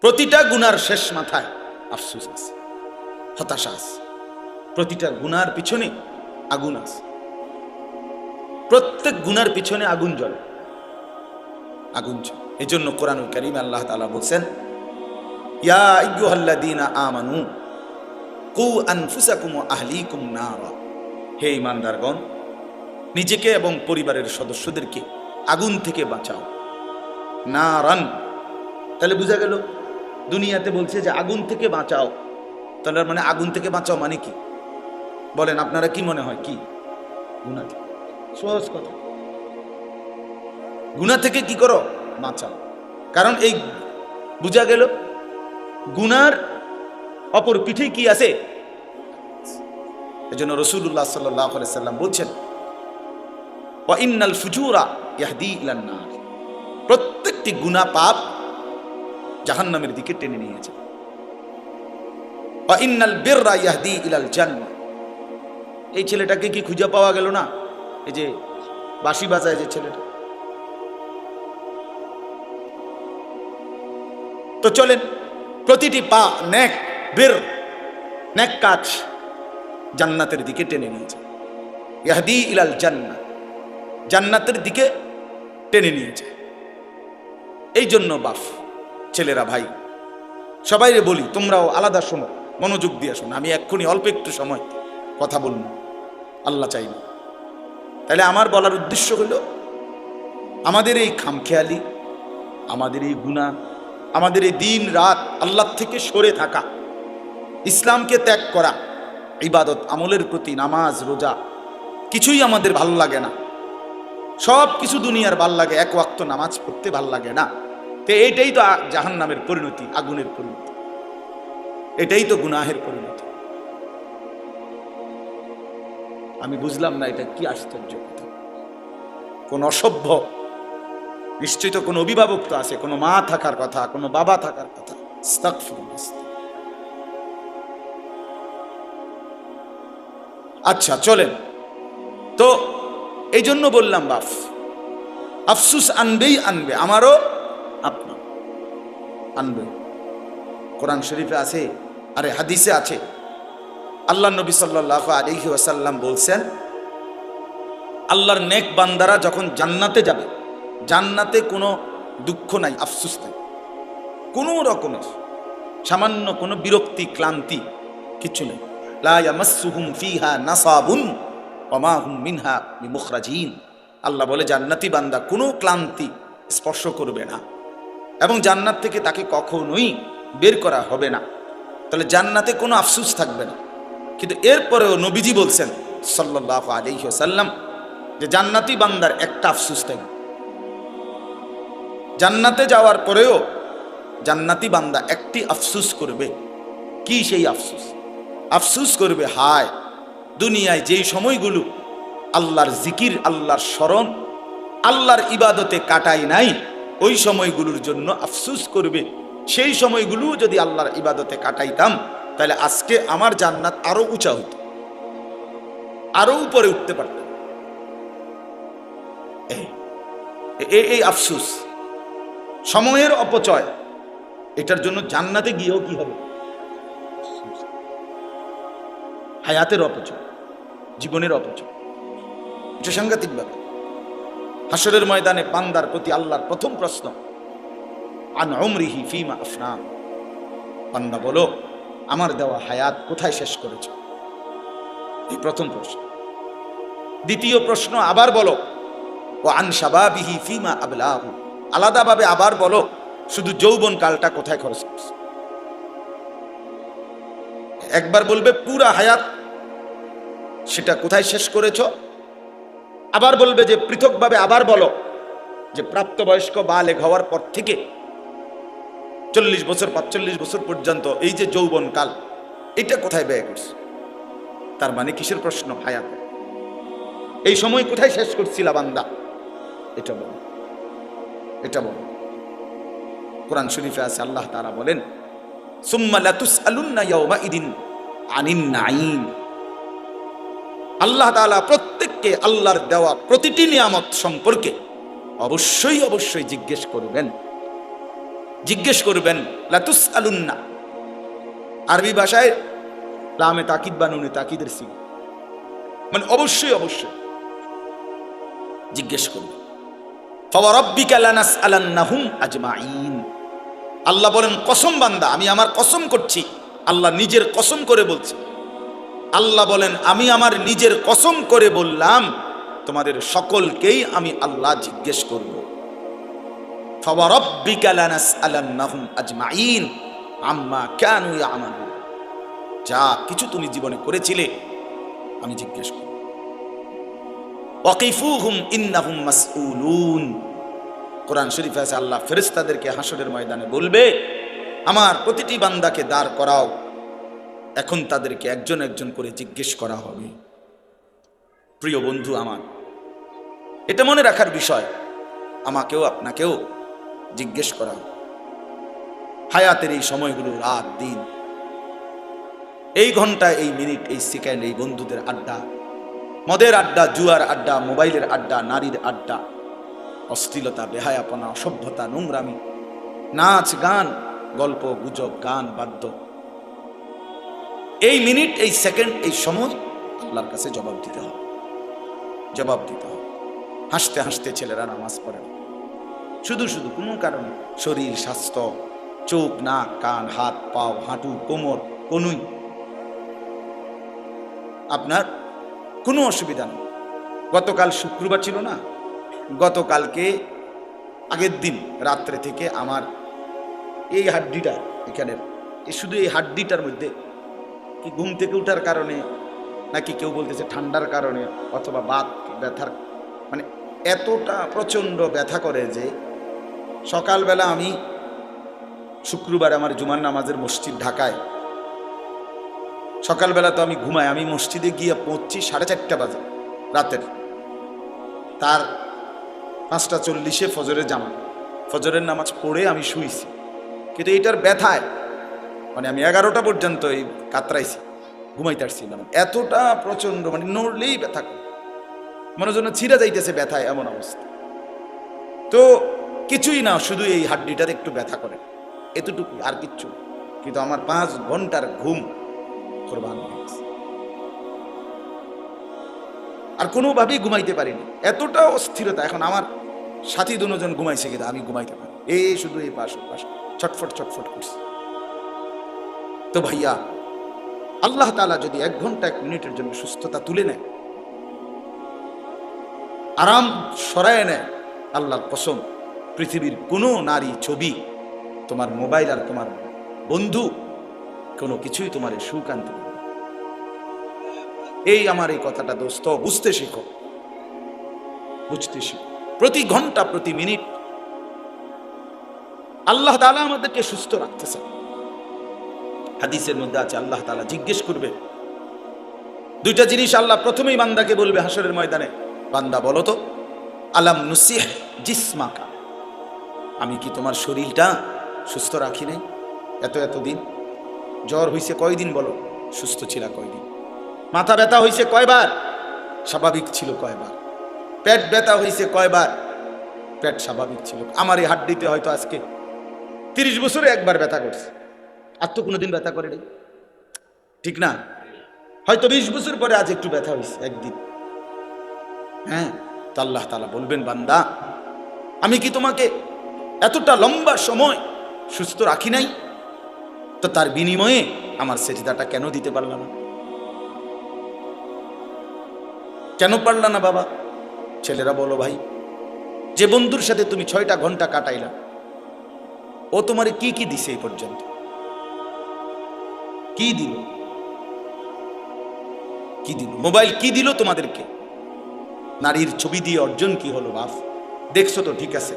প্রতিটা গুনার শেষ মাথায় আফসোস আছে, হতাশা আছে। প্রতিটা গুনার পিছনে আগুন আছে, প্রত্যেক গুনার পিছনে আগুন জ্বলে, আগুন জ্বলে। এই জন্য কোরআনুল কারীমে আল্লাহ তাআলা বলছেন, ইয়া আইয়ুহাল্লাযীনা আমানু কু আনফুসাকুম ওয়া আহলিকুম নারা। হে ঈমানদারগণ, নিজেকে এবং পরিবারের সদস্যদেরকে আগুন থেকে বাঁচাও। নারান, তাহলে বোঝা গেল দুনিয়াতে বলছে যে আগুন থেকে বাঁচাও, তাহলে মানে আগুন থেকে বাঁচাও মানে কি বলেন আপনারা? কি মনে হয়? কি গুনাহ থেকে? সহজ কথা, গুনাহ থেকে কি করো? বাঁচাও। কারণ এই বোঝা গেল গুনার অপর পিঠে কি আছে। এজন্য রাসূলুল্লাহ সাল্লাল্লাহু আলাইহি সাল্লাম বলছেন, ওয়া ইন্নাল ফুজুরা ইয়াহদি ইলান নার। প্রত্যেকটি গুনাহ পাপ জাহান্নামের দিকে টেনে নিয়ে যায়। ওয়া ইন্নাল বিররা ইয়াহদি ইলাল জান্নাহ। এই ছেলেটাকে কি খুঁজে পাওয়া গেল না? এই যে বাঁশি বাজায় যে ছেলেটা। তো চলেন, প্রতিটি পা নেক বীর, নেক কাজ জান্নাতের দিকে টেনে নিয়ে যায়। ইয়াহদি ইলাল জান্নাহ, জান্নাতের দিকে টেনে নিয়ে যায়। এই জন্য বাপ ছেলেরা, ভাই সবাইরে বলি, তোমরাও আলাদা শোনো, মনোযোগ দিয়ে শোনো। আমি এক্ষুনি অল্প একটু সময় কথা বলবো, আল্লাহ চাই না। তাহলে আমার বলার উদ্দেশ্য হলো, আমাদের এই খামখেয়ালি, আমাদের এই গুনাহ, আমাদের এই দিন রাত আল্লাহ থেকে সরে থাকা, ইসলামকে ত্যাগ করা, ইবাদত আমলের প্রতি, নামাজ রোজা কিছুই আমাদের ভাল লাগে না। সব কিছু দুনিয়ার ভাল লাগে, এক ওয়াক্ত নামাজ পড়তে ভাল লাগে না। তো এইটাই তো জাহান্নামের পরিণতি, আগুনের পরিণতি, এটাই তো গুনাহের পরিণতি। আমি বুঝলাম না এটা কি আশ্চর্য কথা। কোন অসভ্য, নিশ্চয়ই তো কোনো অভিভাবক তো আছে, কোনো মা থাকার কথা, কোনো বাবা থাকার কথা। আস্তাগফিরুল্লাহ। আচ্ছা চলেন, তো এই জন্য বললাম বাপ আফসুস আনবেই আনবে, আমারও আপনার আনবে। কোরআন শরীফে আছে, আরে হাদিসে আছে, আল্লাহ নবী সাল্লাল্লাহু আলাইহি ওয়াসাল্লাম বলছেন, আল্লাহর নেক বান্দারা যখন জান্নাতে যাবে, জান্নাতে কোনো দুঃখ নাই, আফসুস নাই, কোনো রকমের সামান্য কোনো বিরক্তি ক্লান্তি কিছু নেই। লা ইয়ামাসসুহুম ফিহা নাসাবুন ওয়া মা হুম মিনহা বিমুখরাজিন। আল্লাহ বলে জান্নাতি বান্দা কোনো ক্লান্তি স্পর্শ করবে না এবং জান্নাত থেকে তাকে কখনোই বের করা হবে না। তাহলে জান্নাতে কোনো আফসোস থাকবে না। কিন্তু এরপরেও নবীজি বলছেন সাল্লাল্লাহু আলাইহি ওয়াসাল্লাম যে জান্নাতি বান্দার একটা আফসোস থাকবে। জান্নাতে যাওয়ার পরেও জান্নাতি বান্দা একটি আফসোস করবে। কি সেই আফসোস? আফসোস করবে, হায় দুনিয়ায় যেই সময়গুলো আল্লাহর জিকির, আল্লাহর স্মরণ, আল্লাহর ইবাদতে কাটাই নাই, ওই সময়গুলোর জন্য আফসোস করবে। সেই সময়গুলো যদি আল্লাহর ইবাদতে কাটাইতাম, তাহলে আজকে আমার জান্নাত আরো উঁচা হতো, আরো উপরে উঠতে পারতাম। এই আফসোস, সময়ের অপচয়, এটার জন্য জান্নাতে গিয়েও কি হবে? হায়াতের অপচয়, জীবনের অপচয়। এটা সাংঘাতিক ব্যাপার। হাসরের ময়দানে বান্দার প্রতি আল্লাহর প্রথম প্রশ্ন, আন উমরিহি ফিমা আফনা। বান্দা বলো, আমার দেওয়া হায়াত কোথায় শেষ করেছ? এই প্রথম প্রশ্ন। দ্বিতীয় প্রশ্ন আবার বলো, ও আন শাবাবিহি ফিমা আবলাহু। আলাদাভাবে আবার বলো, শুধু যৌবন কালটা কোথায় খরচ করছ? একবার বলবে পুরা হায়াত, সেটা কোথায় শেষ করেছ। আবার বলবে যে পৃথকভাবে আবার বলো যে প্রাপ্তবয়স্ক বালেগ হওয়ার পর থেকে 40 বছর 45 বছর পর্যন্ত এই যে যৌবন কাল, এটা কোথায় ব্যয় করছে? তার মানে কিসের প্রশ্ন? হায়াত। এই সময় কোথায় শেষ করছিলা বান্দা? এটা বলো, এটা বলো। কোরআন শরীফে আছে, আল্লাহ তাআলা বলেন, সুম্মা লাতুসআলুন্না ইয়াওমাইদিন আনিন নাঈম। আল্লাহ তাআলা প্রত্যেককে আল্লাহর দেওয়া প্রতিটি নিয়ামত সম্পর্কে অবশ্যই অবশ্যই জিজ্ঞেস করবেন। জিজ্ঞেস করবেন, লাতুস আলুন্না, আরবি ভাষায় লামে তাকিদ বা নুনে তাকিদের সিগ, মানে অবশ্যই অবশ্যই জিজ্ঞেস করবে। ফাওয়ারাব্বিকা লানাসআলান্নাহুম আজমাইন, আল্লাহ বলেন কসম বান্দা, আমি আমার কসম করছি, আল্লাহ নিজের কসম করে বলছে, আল্লাহ বলেন আমি আমার নিজের কসম করে বললাম তোমাদের সকলকেই আমি আল্লাহ জিজ্ঞেস করব। ফাওয়ারাব্বিকা লানাসআলান্নাহুম আজমাইন আম্মা কানু ইয়ামালুন, যা কিছু তুমি জীবনে করেছিলে আমি জিজ্ঞেস করব। ওয়াকিফুহুম ইন্নাহুম মাসউলুন, কোরআন শরীফে আছে আল্লাহ ফেরেশতাদেরকে হাসরের ময়দানে বলবে, আমার প্রতিটি বান্দাকে দাঁড় করাও, এখন তাদেরকে একজন একজন করে জিজ্ঞেস করা হবে। প্রিয় বন্ধু আমার, এটা মনে রাখার বিষয়, আমাকেও আপনাকেও জিজ্ঞেস করা হবে। হায়াতের এই সময়গুলো, রাত দিন, এই ঘন্টা, এই মিনিট, এই সেকেন্ড, এই বন্ধুদের আড্ডা, মদের আড্ডা, জুয়ার আড্ডা, মোবাইলের আড্ডা, নারীর আড্ডা, অশ্লীলতা, বেহায়াপনা, অসভ্যতা, নোংরামি, নাচ গান, গল্প গুজব, গান বাদ্য, এই মিনিট, এই সেকেন্ড, এই সময় আল্লাহর কাছে জবাব দিতে হবে, জবাব দিতে হবে। হাসতে হাসতে ছেলেরা নামাজ পড়ে না, শুধু শুধু কোনো কারণে, শরীর স্বাস্থ্য, চোখ নাক কান হাত পাও হাঁটু কোমর কনুই, আপনার কোনো অসুবিধা নেই। গতকাল শুক্রবার ছিল না, গতকালকে আগের দিন রাত্রে থেকে আমার এই হাড্ডিটা এখানের, শুধু এই হাড্ডিটার মধ্যে কি ঘুম থেকে ওঠার কারণে নাকি কেউ বলতেছে ঠান্ডার কারণে অথবা বাত ব্যথার, মানে এতটা প্রচণ্ড ব্যথা করে যে সকালবেলা আমি শুক্রবার আমার জুমার নামাজের মসজিদ ঢাকায়, সকালবেলা তো আমি ঘুমাই, আমি মসজিদে গিয়ে পৌঁছছি 4:30 বাজে রাতের, তার 5:40 ফজরের জামাত, ফজরের নামাজ পড়ে আমি শুইছি, কিন্তু এটার ব্যথায় মানে আমি 11টা পর্যন্ত এই কাতরাইছি, ঘুমাইতে আসছি, মানে এতটা প্রচন্ড, মানে নড়লেই ব্যথা, মনে জন্য ছিঁড়া যাইতেছে ব্যথায়, এমন অবস্থা। তো কিছুই না, শুধু এই হাড্ডিটার একটু ব্যথা করে, এতটুকু, আর কিচ্ছু। কিন্তু আমার 5 ঘন্টার ঘুম কোরবান হয়ে গেছে, আর কোনোভাবেই ঘুমাইতে পারিনি, এতটা অস্থিরতা। এখন আমার সাথী দুজন ঘুমাইছে, কিন্তু আমি ঘুমাইতে পারি, এই শুধু এই পাশ ছটফট ছটফট করছে। তো ভাইয়া, আল্লাহ তাআলা যদি 1 ঘন্টা 1 মিনিটের জন্য সুস্থতা তুলে নেয়, আরাম সরায় নেয়, আল্লাহর কসম পৃথিবীর কোনো নারী ছবি, তোমার মোবাইল আর তোমার বন্ধু কোনো কিছুই তোমার সুখ আনতে পারবে না। এই আমার এই কথাটা দোস্ত বুঝতে শিখো, বুঝতে শিখো। প্রতি ঘন্টা প্রতি মিনিট আল্লাহ তাআলা আমাদেরকে সুস্থ রাখতেছে। হাদিসের মধ্যে আছে আল্লাহ তাআলা জিজ্ঞেস করবে 2টা জিনিস, আল্লাহ প্রথমেই বান্দাকে বলবে হাসরের ময়দানে, বান্দা বলো তো, আলাম নুসিহ জিসমাকা, আমি কি তোমার শরীরটা সুস্থ রাখি নাই এতদিন? জ্বর হইছে কয়দিন বলো, সুস্থ ছিল কয়দিন? মাথা ব্যথা হইছে কয়বার, স্বাভাবিক ছিল কয়বার? পেট ব্যথা হইছে কয়বার, পেট স্বাভাবিক ছিল? আমার এই হাড্ডিতে হয়তো আজকে 30 বছরে একবার ব্যথা করছে, আর তো কোনোদিন ব্যথা করে নাই, ঠিক না? হয়তো 20 বছর পরে আজ একটু ব্যথা হয়েছে একদিন। হ্যাঁ, তো আল্লাহ তাআলা বলবেন, বান্দা আমি কি তোমাকে এতটা লম্বা সময় সুস্থ রাখি নাই? তো তার বিনিময়ে আমার সেজদাটা কেন দিতে পারলাম না? কেন পারলা না বাবা? ছেলেরা বলো ভাই, যে বন্ধুর সাথে তুমি 6টা ঘন্টা কাটাইলা, ও তোমারে কি কি দিছে এই পর্যন্ত? কি দিল? কি দিল? মোবাইল কি দিল তোমাদেরকে? নারীর ছবি দিয়ে অর্জন কি হলো বাপ? দেখছো তো, ঠিক আছে,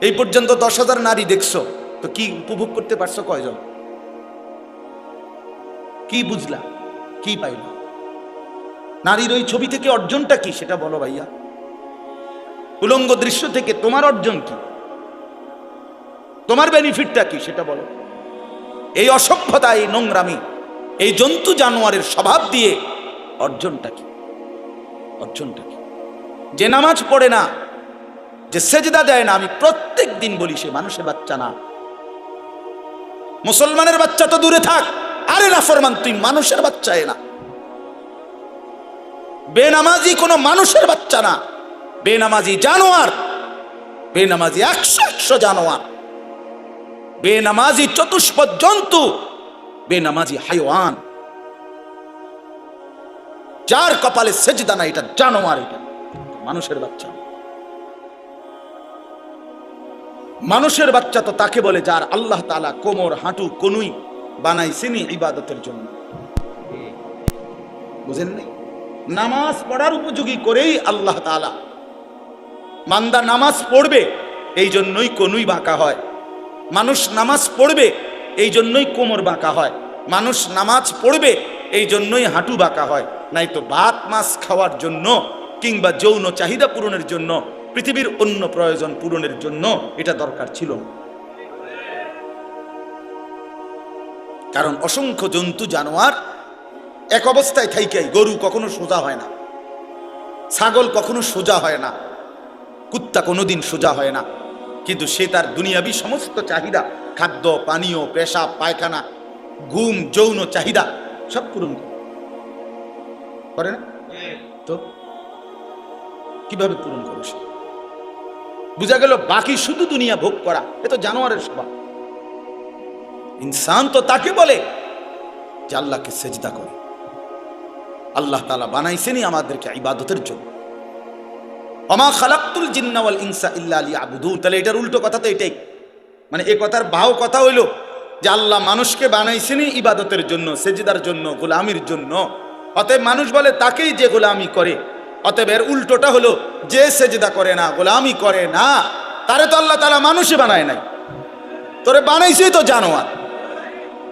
এই পর্যন্ত 10,000 নারী দেখছো, তো কি উপভোগ করতে পারছো কয়জন? কি বুঝলা, কি পাইলা? নারীর ওই ছবি থেকে অর্জনটা কি সেটা বলো ভাইয়া। উলঙ্গ দৃশ্য থেকে তোমার অর্জন কি, তোমার বেনিফিটটা কি সেটা বলো। এই অসভ্যতা, এই নোংরামি, এই জন্তু জানোয়ারের স্বভাব দিয়ে অর্জনটা কি? অর্জনটা কি? যে নামাজ পড়ে না, যে সেজদা দেয় না, আমি প্রত্যেক দিন বলি সে মানুষের বাচ্চা না, মুসলমানের বাচ্চা তো দূরে থাক, আরে নাফরমান তুই মানুষের বাচ্চা না। বেনামাজি কোনো মানুষের বাচ্চা না, বেনামাজি জানোয়ার, বেনামাজি 100 জানোয়ার, বেনামাজি চতুষ্পদ জন্তু, বেনামাজি হাইওয়ান। যার কপালে সেজদা না এটা জানোয়ার, এটা মানুষের বাচ্চা। মানুষের বাচ্চা তো তাকে বলে যার আল্লাহ তাআলা কোমর হাঁটু কনুই বানাইছেনি ইবাদতের জন্য। বুঝেন নাই? নামাজ পড়ার উপযোগী করেই আল্লাহ তাআলা, বান্দা নামাজ পড়বে এই জন্যই কনুই বাঁকা হয়, মানুষ নামাজ পড়বে এই জন্যই কোমর বাঁকা হয়, মানুষ নামাজ পড়বে এই জন্যই হাঁটু বাঁকা হয়। নাই তো ভাত মাছ খাওয়ার জন্য কিংবা যৌন চাহিদা পূরণের জন্য, পৃথিবীর অন্য প্রয়োজন পূরণের জন্য এটা দরকার ছিল না। কারণ অসংখ্য জন্তু জানোয়ার এক অবস্থায় থাইকাই, গরু কখনো সোজা হয় না, ছাগল কখনো সোজা হয় না, কুত্তা কোনোদিন সোজা হয় না, কিন্তু সে তার দুনিয়াবি সমস্ত চাহিদা, খাদ্য পানীয় পেশাব পায়খানা ঘুম যৌন চাহিদা সব পূরণ করে না। তো কিভাবে পূরণ করো সে? বুঝা গেল বাকি শুধু দুনিয়া ভোগ করা, এ তো জানোয়ারের স্বভাব। ইনসান তো তাকে বলে যে আল্লাহকে সেজদা করে। আল্লাহ তাআলা বানাইছেনই আমাদেরকে ইবাদতের জন্য। ওমা খালাকতুল জিন্না ওয়াল ইনসা ইল্লা লিয়াবুদুন। তাহলে এটার উল্টো কথা তো এটাই, মানে এই কথার বাও কথা হইল যে আল্লাহ মানুষকে বানাইছেনই ইবাদতের জন্য, সেজদার জন্য, গোলামির জন্য। অতএব মানুষ বলে তাকেই যে গোলামি করে। অতএব এর উল্টোটা হলো যে সেজদা করে না, গোলামি করে না, তারে তো আল্লাহ তাআলা মানুষই বানায় নাই। তোরে বানাইছেই তো জানোয়ার,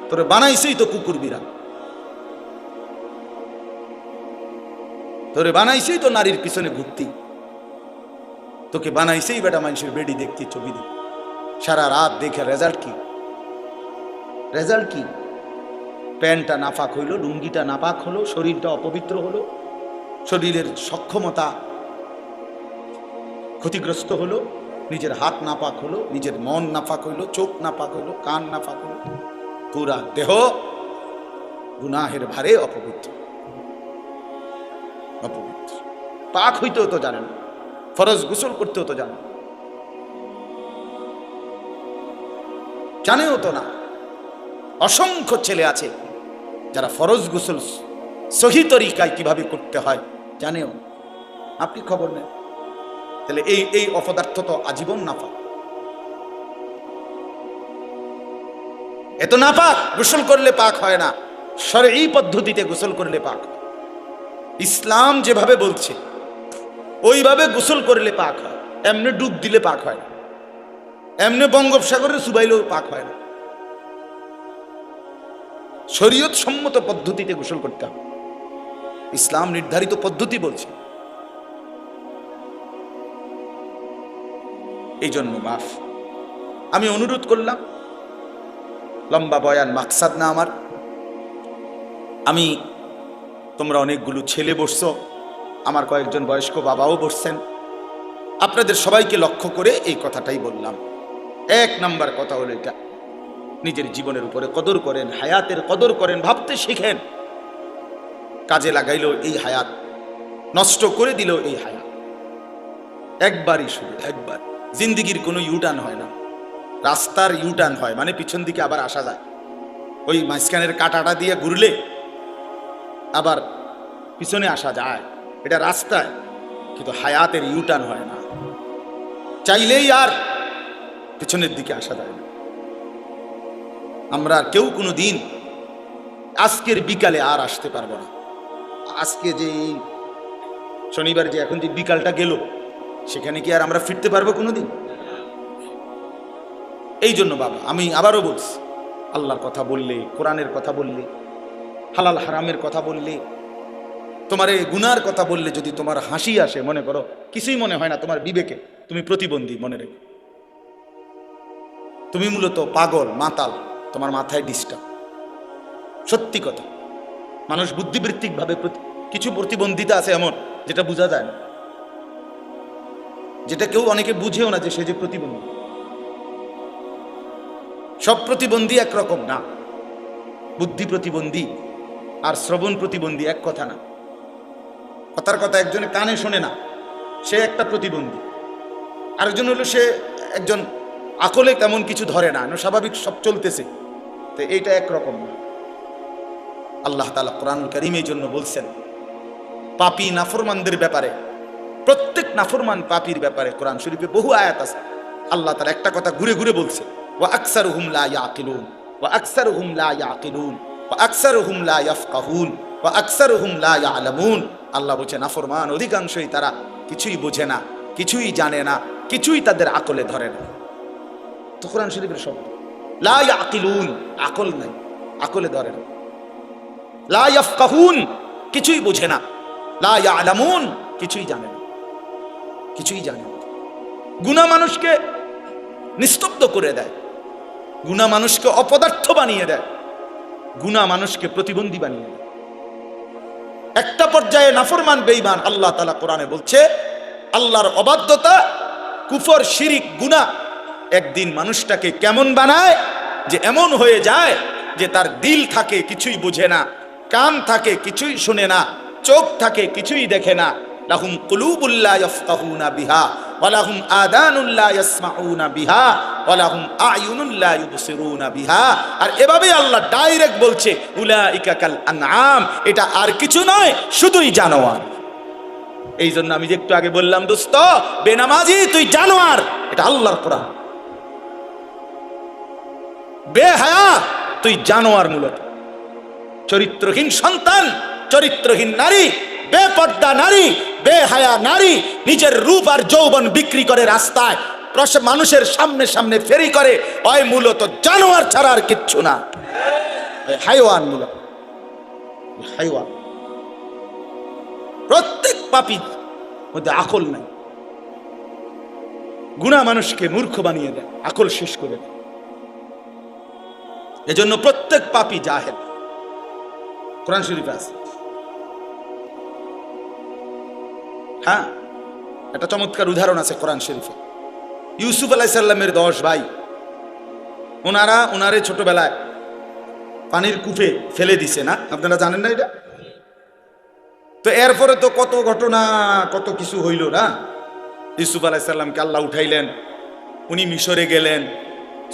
তোরে বানাইছেই তো কুকুর বিড়াল, তোরে বানাইছেই তো নারীর পিছনে ঘুরতি, তোকে বানাইছেই বেটা মানুষের বেডি দেখতি, ছবি দেখতি, সারা রাত দেখে রেজাল্ট কি? রেজাল্ট কি? প্যান্টটা নাপাক হইলো, লুঙ্গিটা নাপাক হলো, শরীরটা অপবিত্র হলো, শরীরের সক্ষমতা ক্ষতিগ্রস্ত হলো, নিজের হাত নাপাক হলো, নিজের মন নাপাক হইলো, চোখ নাপাক হইলো, কান নাপাক হইলো, পুরা দেহ গুনাহের ভারে অপবিত্র। অপবিত্র পাক হইতেও তো জানেন, ফরজ গোসল করতেও তো জানেন, জানেও তো না। অসংখ্য ছেলে আছে যারা ফরজ গোসল সহি তরিকায় কিভাবে করতে হয় জানেও, আপনি খবর নেন। তাহলে এই অপদার্থ তো আজীবন নাপাক। এত নাপাক, গোসল করলে পাক হয় না, শরঈ পদ্ধতিতে গোসল করলে পাক হয়। ইসলাম যেভাবে বলছে ওইভাবে গোসল করলে পাক হয়। এমনি ডুব দিলে পাক হয় না, এমনি বঙ্গোপসাগরে চুবাইলেও পাক হয় না। শরীয়ত সম্মত পদ্ধতিতে গোসল করতে হবে, ইসলাম নির্ধারিত পদ্ধতি বলছে। এই জন্য বাপ আমি অনুরোধ করলাম, লম্বা বয়ান মাকসাদ না আমার, আমি তোমরা অনেকগুলো ছেলে বসছো, আমার কয়েকজন বয়স্ক বাবাও বসছেন, আপনাদের সবাইকে লক্ষ্য করে এই কথাটাই বললাম। এক নাম্বার কথা হলো এটা, নিজের জীবনের উপরে কদর করেন, হায়াতের কদর করেন, ভাবতে শিখেন। কাজে লাগাইলো এই হায়াত, নষ্ট করে দিল এই হায়াত। একবারই, শুধু একবার। জিন্দিগির কোনো ইউটার্ন হয় না, রাস্তার ইউটার্ন হয়, মানে পিছন দিকে আবার আসা যায়। ওই মাঝখানের কাঁটাটা দিয়ে ঘুরলে আবার পিছনে আসা যায়, এটা রাস্তায়, কিন্তু হায়াতের ইউটার্ন হয় না, চাইলেই আর পিছনের দিকে আসা যায় না। আমরা কেউ কোনো দিন আজকের বিকালে আর আসতে পারবো না। আজকে যে শনিবার যে এখন যে বিকালটা গেল, সেখানে কি আর আমরা ফিরতে পারবো কোনোদিন? এই জন্য বাবা আমি আবারও বলছি, আল্লাহর কথা বললে, কোরআনের কথা বললে, হালাল হারামের কথা বললে, তোমার এই গুনার কথা বললে যদি তোমার হাসি আসে, মনে করো কিছুই মনে হয় না তোমার বিবেকে, তুমি প্রতিবন্ধী, মনে রেখো তুমি মূলত পাগল, মাতাল, তোমার মাথায় ডিস্টার্ব। সত্যি কথা, মানুষ বুদ্ধিবৃত্তিক ভাবে কিছু প্রতিবন্ধিতা আছে এমন যেটা বোঝা যায় না, যেটা কেউ অনেকে বুঝেও না যে সে যে প্রতিবন্ধী। সব প্রতিবন্ধী একরকম না। বুদ্ধি প্রতিবন্ধী আর শ্রবণ প্রতিবন্ধী এক কথা না। কথার কথা, একজনে কানে শোনে না, সে একটা প্রতিবন্ধী। আরেকজন হলো সে একজন আকলে তেমন কিছু ধরে না, স্বাভাবিক সব চলতেছে, তো এইটা একরকম না। আল্লাহ তাআলা কোরআনুল কারীম এই জন্য বলছেন পাপী নাফরমানদের ব্যাপারে, প্রত্যেক নাফরমান পাপীর ব্যাপারে কোরআন শরীফে বহু আয়াত আছে। আল্লাহ তাআলা একটা কথা ঘুরে ঘুরে বলছে, ওয়া আকসারুহুম লা ইয়াকিলুন, ওয়া আকসারুহুম লা ইয়াকিলুন, ওয়া আকসারুহুম লা ইয়াফকাহুন, ওয়া আকসারুহুম লা ইয়ালামুন। আল্লাহ বলছে নাফরমান অধিকাংশই তারা কিছুই বোঝে না, কিছুই জানে না, কিছুই তাদের আকলে ধরে না। তো কোরআন শরীফের শব্দ লা ইয়াকিলুন, আকল নাই, আকলে ধরে না। লা ইয়াফকাহুন, কিছুই বোঝে না। লা ইয়ালামুন, কিছুই জানে না, কিছুই জানে না। গুনাহ মানুষকে নিস্তব্ধ করে দেয়, গুনাহ মানুষকে অপদার্থ বানিয়ে দেয়, গুনাহ মানুষকে প্রতিবন্ধী বানিয়ে দেয়। একটা পর্যায়ে নাফরমান বেঈমান আল্লাহ তাআলা কোরআনে বলছে আল্লাহর অবাধ্যতা, কুফর, শিরিক, গুনাহ একদিন মানুষটাকে কেমন বানায় যে এমন হয়ে যায় যে তার দিল থাকে কিছুই বোঝে না, কান থাকে কিছুই শুনে না, চোখ থাকে কিছুই দেখে না। লাহুম কুলুবুল লা ইয়াফকাহুনা বিহা ওয়া লাহুম আযানুল লা ইয়াসমাউনা বিহা ওয়া লাহুম আ'য়ুনুল লা ইউবসিরুনা বিহা। আর এভাবে আল্লাহ ডাইরেক্ট বলছে উলাইকা কাল আনআম, এটা আর কিছু নয়, শুধুই জানোয়ার। এই জন্য আমি যে একটু আগে বললাম দোস্ত বেনামাজি তুই জানোয়ার, এটা আল্লাহর কোরআন। বেহায়া তুই জানোয়ার, মূলত চরিত্রহীন সন্তান, চরিত্রহীন নারী, বেপর্দা নারী, বেহায়া নারী, নিজের রূপ আর যৌবন বিক্রি করে রাস্তায় মানুষের সামনে সামনে ফেরি করে, ওই মূলত জানোয়ার ছাড়া আর কিচ্ছু না, হাইওয়ান, মূলত হাইওয়ান। প্রত্যেক পাপীর মধ্যে আকল নাই। গুনাহ মানুষকে মূর্খ বানিয়ে দেয়, আকল শেষ করে দেয়। এজন্য প্রত্যেক পাপী জাহেল, কোরআন শরীফে আছে। হ্যাঁ, একটা চমৎকার উদাহরণ আছে কোরআন শরীফে। ইউসুফ আলাইহিস সালামের 10 ভাই, ওনারে ছোটবেলায় পানির কূপে ফেলে দিছে না, আপনারা জানেন না এটা? তো এরপরে তো কত ঘটনা, কত কিছু হইল না। ইউসুফ আলাইহিস সালামকে আল্লাহ উঠাইলেন, উনি মিশরে গেলেন,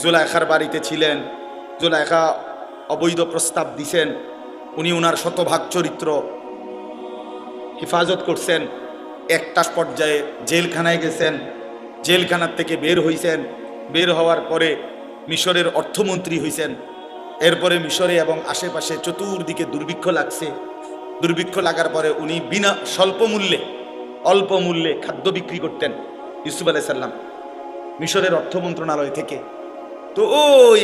জুলাইখার বাড়িতে ছিলেন, জুলাইখা অবৈধ প্রস্তাব দিছেন, উনি ওনার শতভাগ চরিত্র হেফাজত করছেন। একটা পর্যায়ে জেলখানায় গেছেন, জেলখানার থেকে বের হইছেন, বের হওয়ার পরে মিশরের অর্থমন্ত্রী হইছেন। এরপরে মিশরে এবং আশেপাশে চতুর্দিকে দুর্ভিক্ষ লাগছে। দুর্ভিক্ষ লাগার পরে উনি বিনা অল্প মূল্যে খাদ্য বিক্রি করতেন ইউসুফ আলাইহিস সালাম মিশরের অর্থ মন্ত্রণালয় থেকে। তো ওই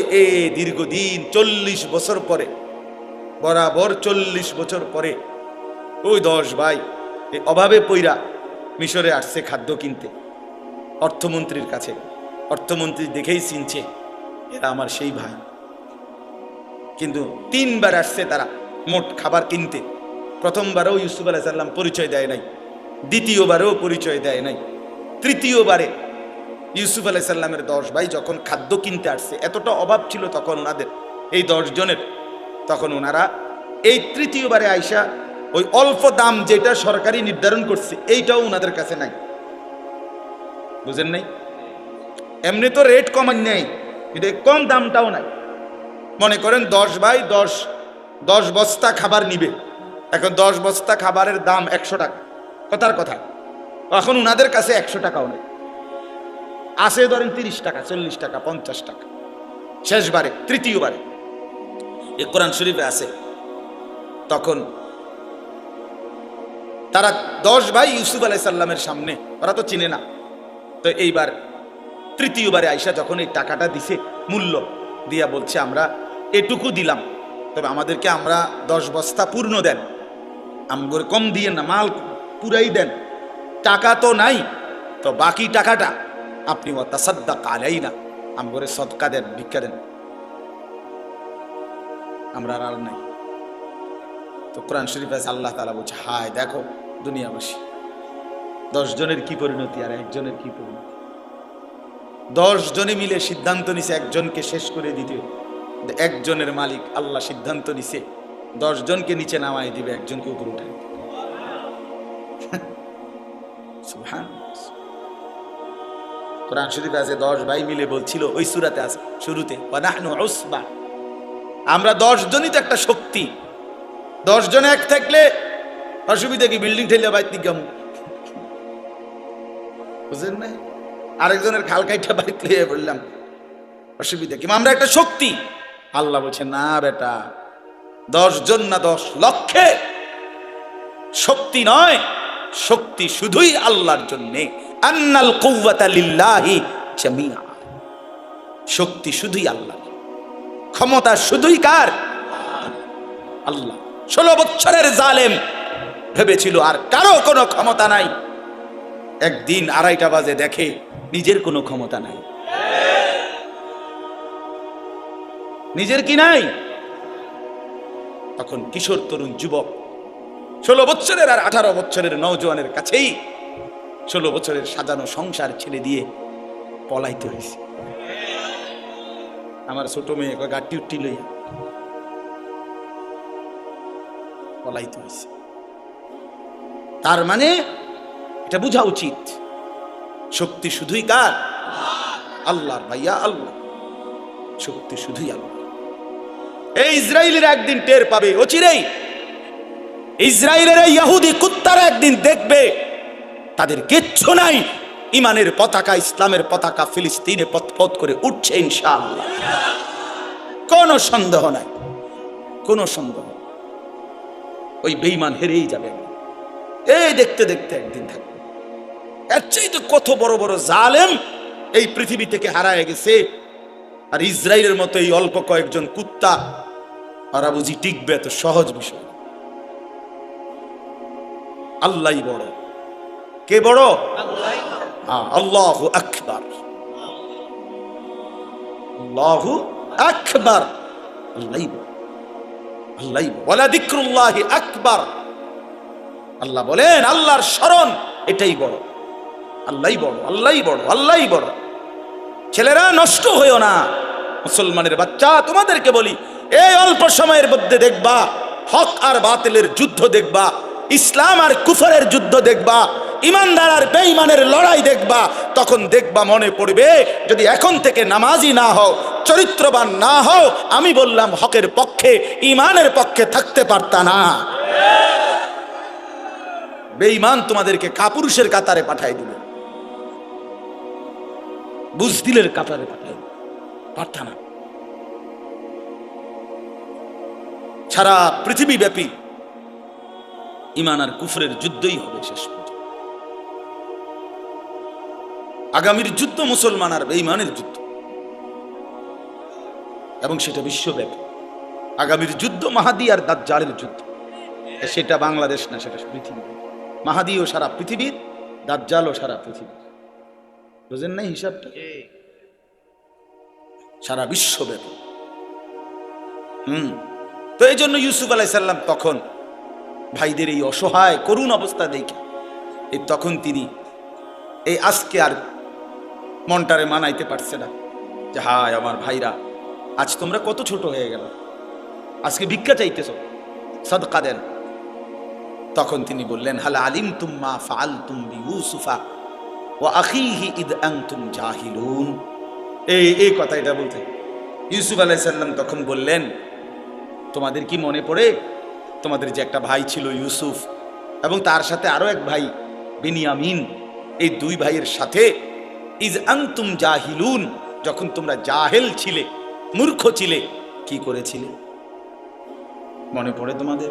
দীর্ঘদিন 40 বছর পরে, বরাবর 40 বছর পরে ওই 10 ভাই এই অভাবে পইরা মিশরে আসছে খাদ্য কিনতে অর্থমন্ত্রীর কাছে। অর্থমন্ত্রী দেখেই চিনছে এরা আমার সেই ভাই, কিন্তু 3 বার আসছে তারা মোট খাবার কিনতে। প্রথমবারেও ইউসুফ আলাইহিস সালাম পরিচয় দেয় নাই, দ্বিতীয়বারেও পরিচয় দেয় নাই, তৃতীয়বারে ইউসুফ আলাইহিস সালামের 10 ভাই যখন খাদ্য কিনতে আসছে, এতটা অভাব ছিল তখন ওনাদের এই 10 জনের, তখন ওনারা এই তৃতীয়বারে আইসা ওই অল্প দাম যেটা সরকারি নির্ধারণ করছে এইটাও ওনাদের কাছে নাই। বুঝেন নাই? এমনি তো রেট কমান নেই, কিন্তু কম দামটাও নাই। মনে করেন 10 ভাই 10 বস্তা খাবার নিবে, এখন 10 বস্তা খাবারের দাম 100 টাকা, কথার কথা। এখন ওনাদের কাছে 100 টাকাও নেই, আছে ধরেন 30 টাকা, 40 টাকা, 50 টাকা। শেষবারে তৃতীয়বারে এ কোরআন শরীফে আছে, তখন তারা 10 ভাই ইউসুফ আলাইহিস সালামের সামনে, ওরা তো চিনে না, তো এইবার তৃতীয়বারে আইসা যখন এই টাকাটা দিছে মূল্য দিয়া বলছে আমরা এটুকু দিলাম, তবে আমাদেরকে আমরা 10 বস্তা পূর্ণ দেন, আমগরে কম দিয়ে না, মাল পুরাই দেন, টাকা তো নাই, তো বাকি টাকাটা আপনি ওয়াতাসাদ্দাক আলাইনা, আমগরে সদকা দেন, ভিক্ষা দেন, আমরা আর নাই। তো কোরআন শরীফ আছে আল্লাহ তাআলা বলছে হায় দেখো দুনিয়াবাসী, 10 জনের কি পরিণতি আর 1 জনের কি পরিণতি। 10 জনে মিলে সিদ্ধান্ত নিছে একজনকে শেষ করে দিতে। একজনের মালিক আল্লাহ সিদ্ধান্ত নিছে 10 জনকে নিচে নামাই দিবে, একজনকে উপরে উঠাই দিবে। সুবহানাল্লাহ। কোরআন শরীফে আছে 10 ভাই মিলে বলছিল, ওই সূরাতে আছে শুরুতে, ওয়া নাহনু উসবা, আমরা 10 জনই তো একটা শক্তি। 10 জন এক থাকলে অসুবিধা কি? বিল্ডিং ঠেলে বাইতে গেম, বুঝেন না? আরেকজনের খাল কাইটা বাইতে লিয়ে বললাম, অসুবিধা কি? আমরা একটা শক্তি। আল্লাহ বলছে না বেটা, 10 জন না 10 লক্ষে শক্তি নয়, শক্তি শুধুই আল্লাহর জন্যে। আন্নাল কুওয়াতা লিল্লাহি জামিআ, শক্তি শুধুই আল্লাহ, ক্ষমতা শুধুই কার? আল্লাহ। 16 বছরের জালেম ভেবেছিল আর কারো কোনো ক্ষমতা নাই, একদিন 2:30 বাজে দেখে নিজের কোনো ক্ষমতা নাই। নিজের কি নাই? তখন কিশোর তরুণ যুবক 16 বছরের আর 18 বছরের নওজোয়ানের কাছেই 16 বছরের সাজানো সংসার ছেড়ে দিয়ে পলাইতে হয়েছে। আমার ছোট মেয়ে গাটি উঠি লইয়া পলাইতে হয়েছে। তার মানে এটা বোঝা উচিত, শক্তি শুধুই কার? আল্লাহর। ভাইয়া আল্লাহ, শক্তি শুধুই আল্লাহ। এই ইসরায়েলের একদিন টের পাবে, অচিরেই ইসরায়েলের এই ইহুদি কুত্তারা একদিন দেখবে তাদের কিচ্ছু নাই, ইমানের পতাকা, ইসলামের পতাকা ফিলিস্তিনে পথ করে উঠছে ইনশাআল্লাহ। কোনো সন্দেহ নাই, কোনো সন্দেহ। ওই বেঈমান হেরেই যাবে, এই দেখতে দেখতে একদিন থাকবে। এর চাইতে কত বড় বড় জালেম এই পৃথিবী থেকে হারায় গেছে, আর ইসরায়েলের মতো এই অল্প কয়েকজন কুত্তা ওরা বুঝি টিকবে? এত সহজ বিষয়। আল্লাহই বড়। কে বড়? আল্লাহু আকবার, আল্লাহু আকবার। আল্লাহই বড়, আল্লাহই বড়। ওয়ালা যিকরুল্লাহি আকবার। আল্লাহ বলেন আল্লাহর স্মরণ এটাই বড়। আল্লাহই বড়, আল্লাহই বড়, আল্লাহই বড়। ছেলেরা নষ্ট হইও না, মুসলমানের বাচ্চা, তোমাদেরকে বলি, এই অল্প সময়ের মধ্যে দেখবা হক আর বাতিলের যুদ্ধ দেখবা, ইসলাম আর কুফরের যুদ্ধ দেখবা, ইমানদার আর বেঈমানের লড়াই দেখবা। তখন দেখবা মনে পড়বে, যদি এখন থেকে নামাজি না হও, চরিত্রবান না হও, আমি বললাম হকের পক্ষে, ইমানের পক্ষে থাকতে পারতা না। বেঈমান তোমাদেরকে কাপুরুষের কাতারে পাঠাই দিবে, বুজদিলের কাতারে পাঠাই দিবে, পারতা না। সারা পৃথিবী ব্যাপী ইমান আর কুফরের যুদ্ধই হবে শেষ পর্যন্ত। আগামীর যুদ্ধ মুসলমান আর বেঈমানের যুদ্ধ, এবং সেটা বিশ্বব্যাপী। আগামীর যুদ্ধ মাহাদি আর দাজ্জালের যুদ্ধ। সেটা বাংলাদেশ না, সেটা পৃথিবী। মাহাদিও সারা পৃথিবীর, দাজ্জালও সারা পৃথিবীর। বুঝেন নাই হিসাবটা? সারা বিশ্বব্যাপী। তো এই জন্য ইউসুফ আলাইহিস সালাম তখন ভাইদের এই অসহায় করুণ অবস্থা দেখে তখন তিনি এই আজকে আর মনটারে মানাইতে পারছে না যে হায় আমার ভাইরা, আজ তোমরা কত ছোট হয়ে গেল, আজকে ভিক্ষা চাইতেছ, সাদকা দেন। তখন তিনি বললেন হাল আলিমতুম মা ফাআলতুম বিইউসুফা ওয়া আখিহি ইদ আনতুম জাহিলুন। এই কথা এটা বলতে ইউসুফ আলাইহিস সালাম তখন বললেন, তোমাদের কি মনে পড়ে তোমাদের যে একটা ভাই ছিল ইউসুফ, এবং তার সাথে আরো এক ভাই বিনিয়ামিন, এই 2 ভাইয়ের সাথে ইজ আনতুম জাহিলুন, যখন তোমরা জাহেল ছিলে, মূর্খ ছিলে, কি করেছিলে? মনে পড়ে তোমাদের?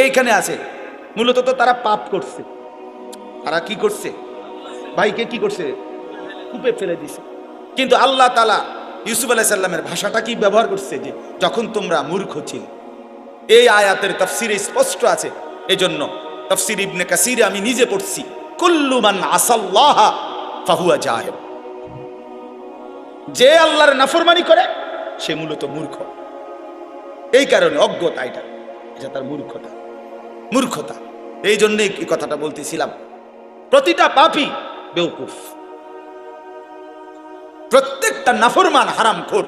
এইখানে আছে মূলত তো তারা পাপ করছে। তারা কি করছে? ভাইকে কি করছে? কূপে ফেলে দিছে। কিন্তু আল্লাহ তাআলা ইউসুফ আলাইহিস সালামের ভাষাটা কি ব্যবহার করছে? যে যখন তোমরা মূর্খ ছিলে। এই আয়াতের তাফসীরে স্পষ্ট আছে। এজন্য তাফসীর ইবনে কাসিরে আমি নিজে পড়ছি, কুল্লু মান আসাল্লাহা ফাহুয়া জাহিল। যে আল্লাহর নাফরমানি করে সে মূলত মূর্খ। এই কারণে অজ্ঞতা, এটা তার মূর্খতা, মূর্খতা। এই জন্যই এই কথাটা বলতেছিলাম, প্রতিটা পাপী বেওকুফ। প্রত্যেকটা নাফরমান হারামখোর,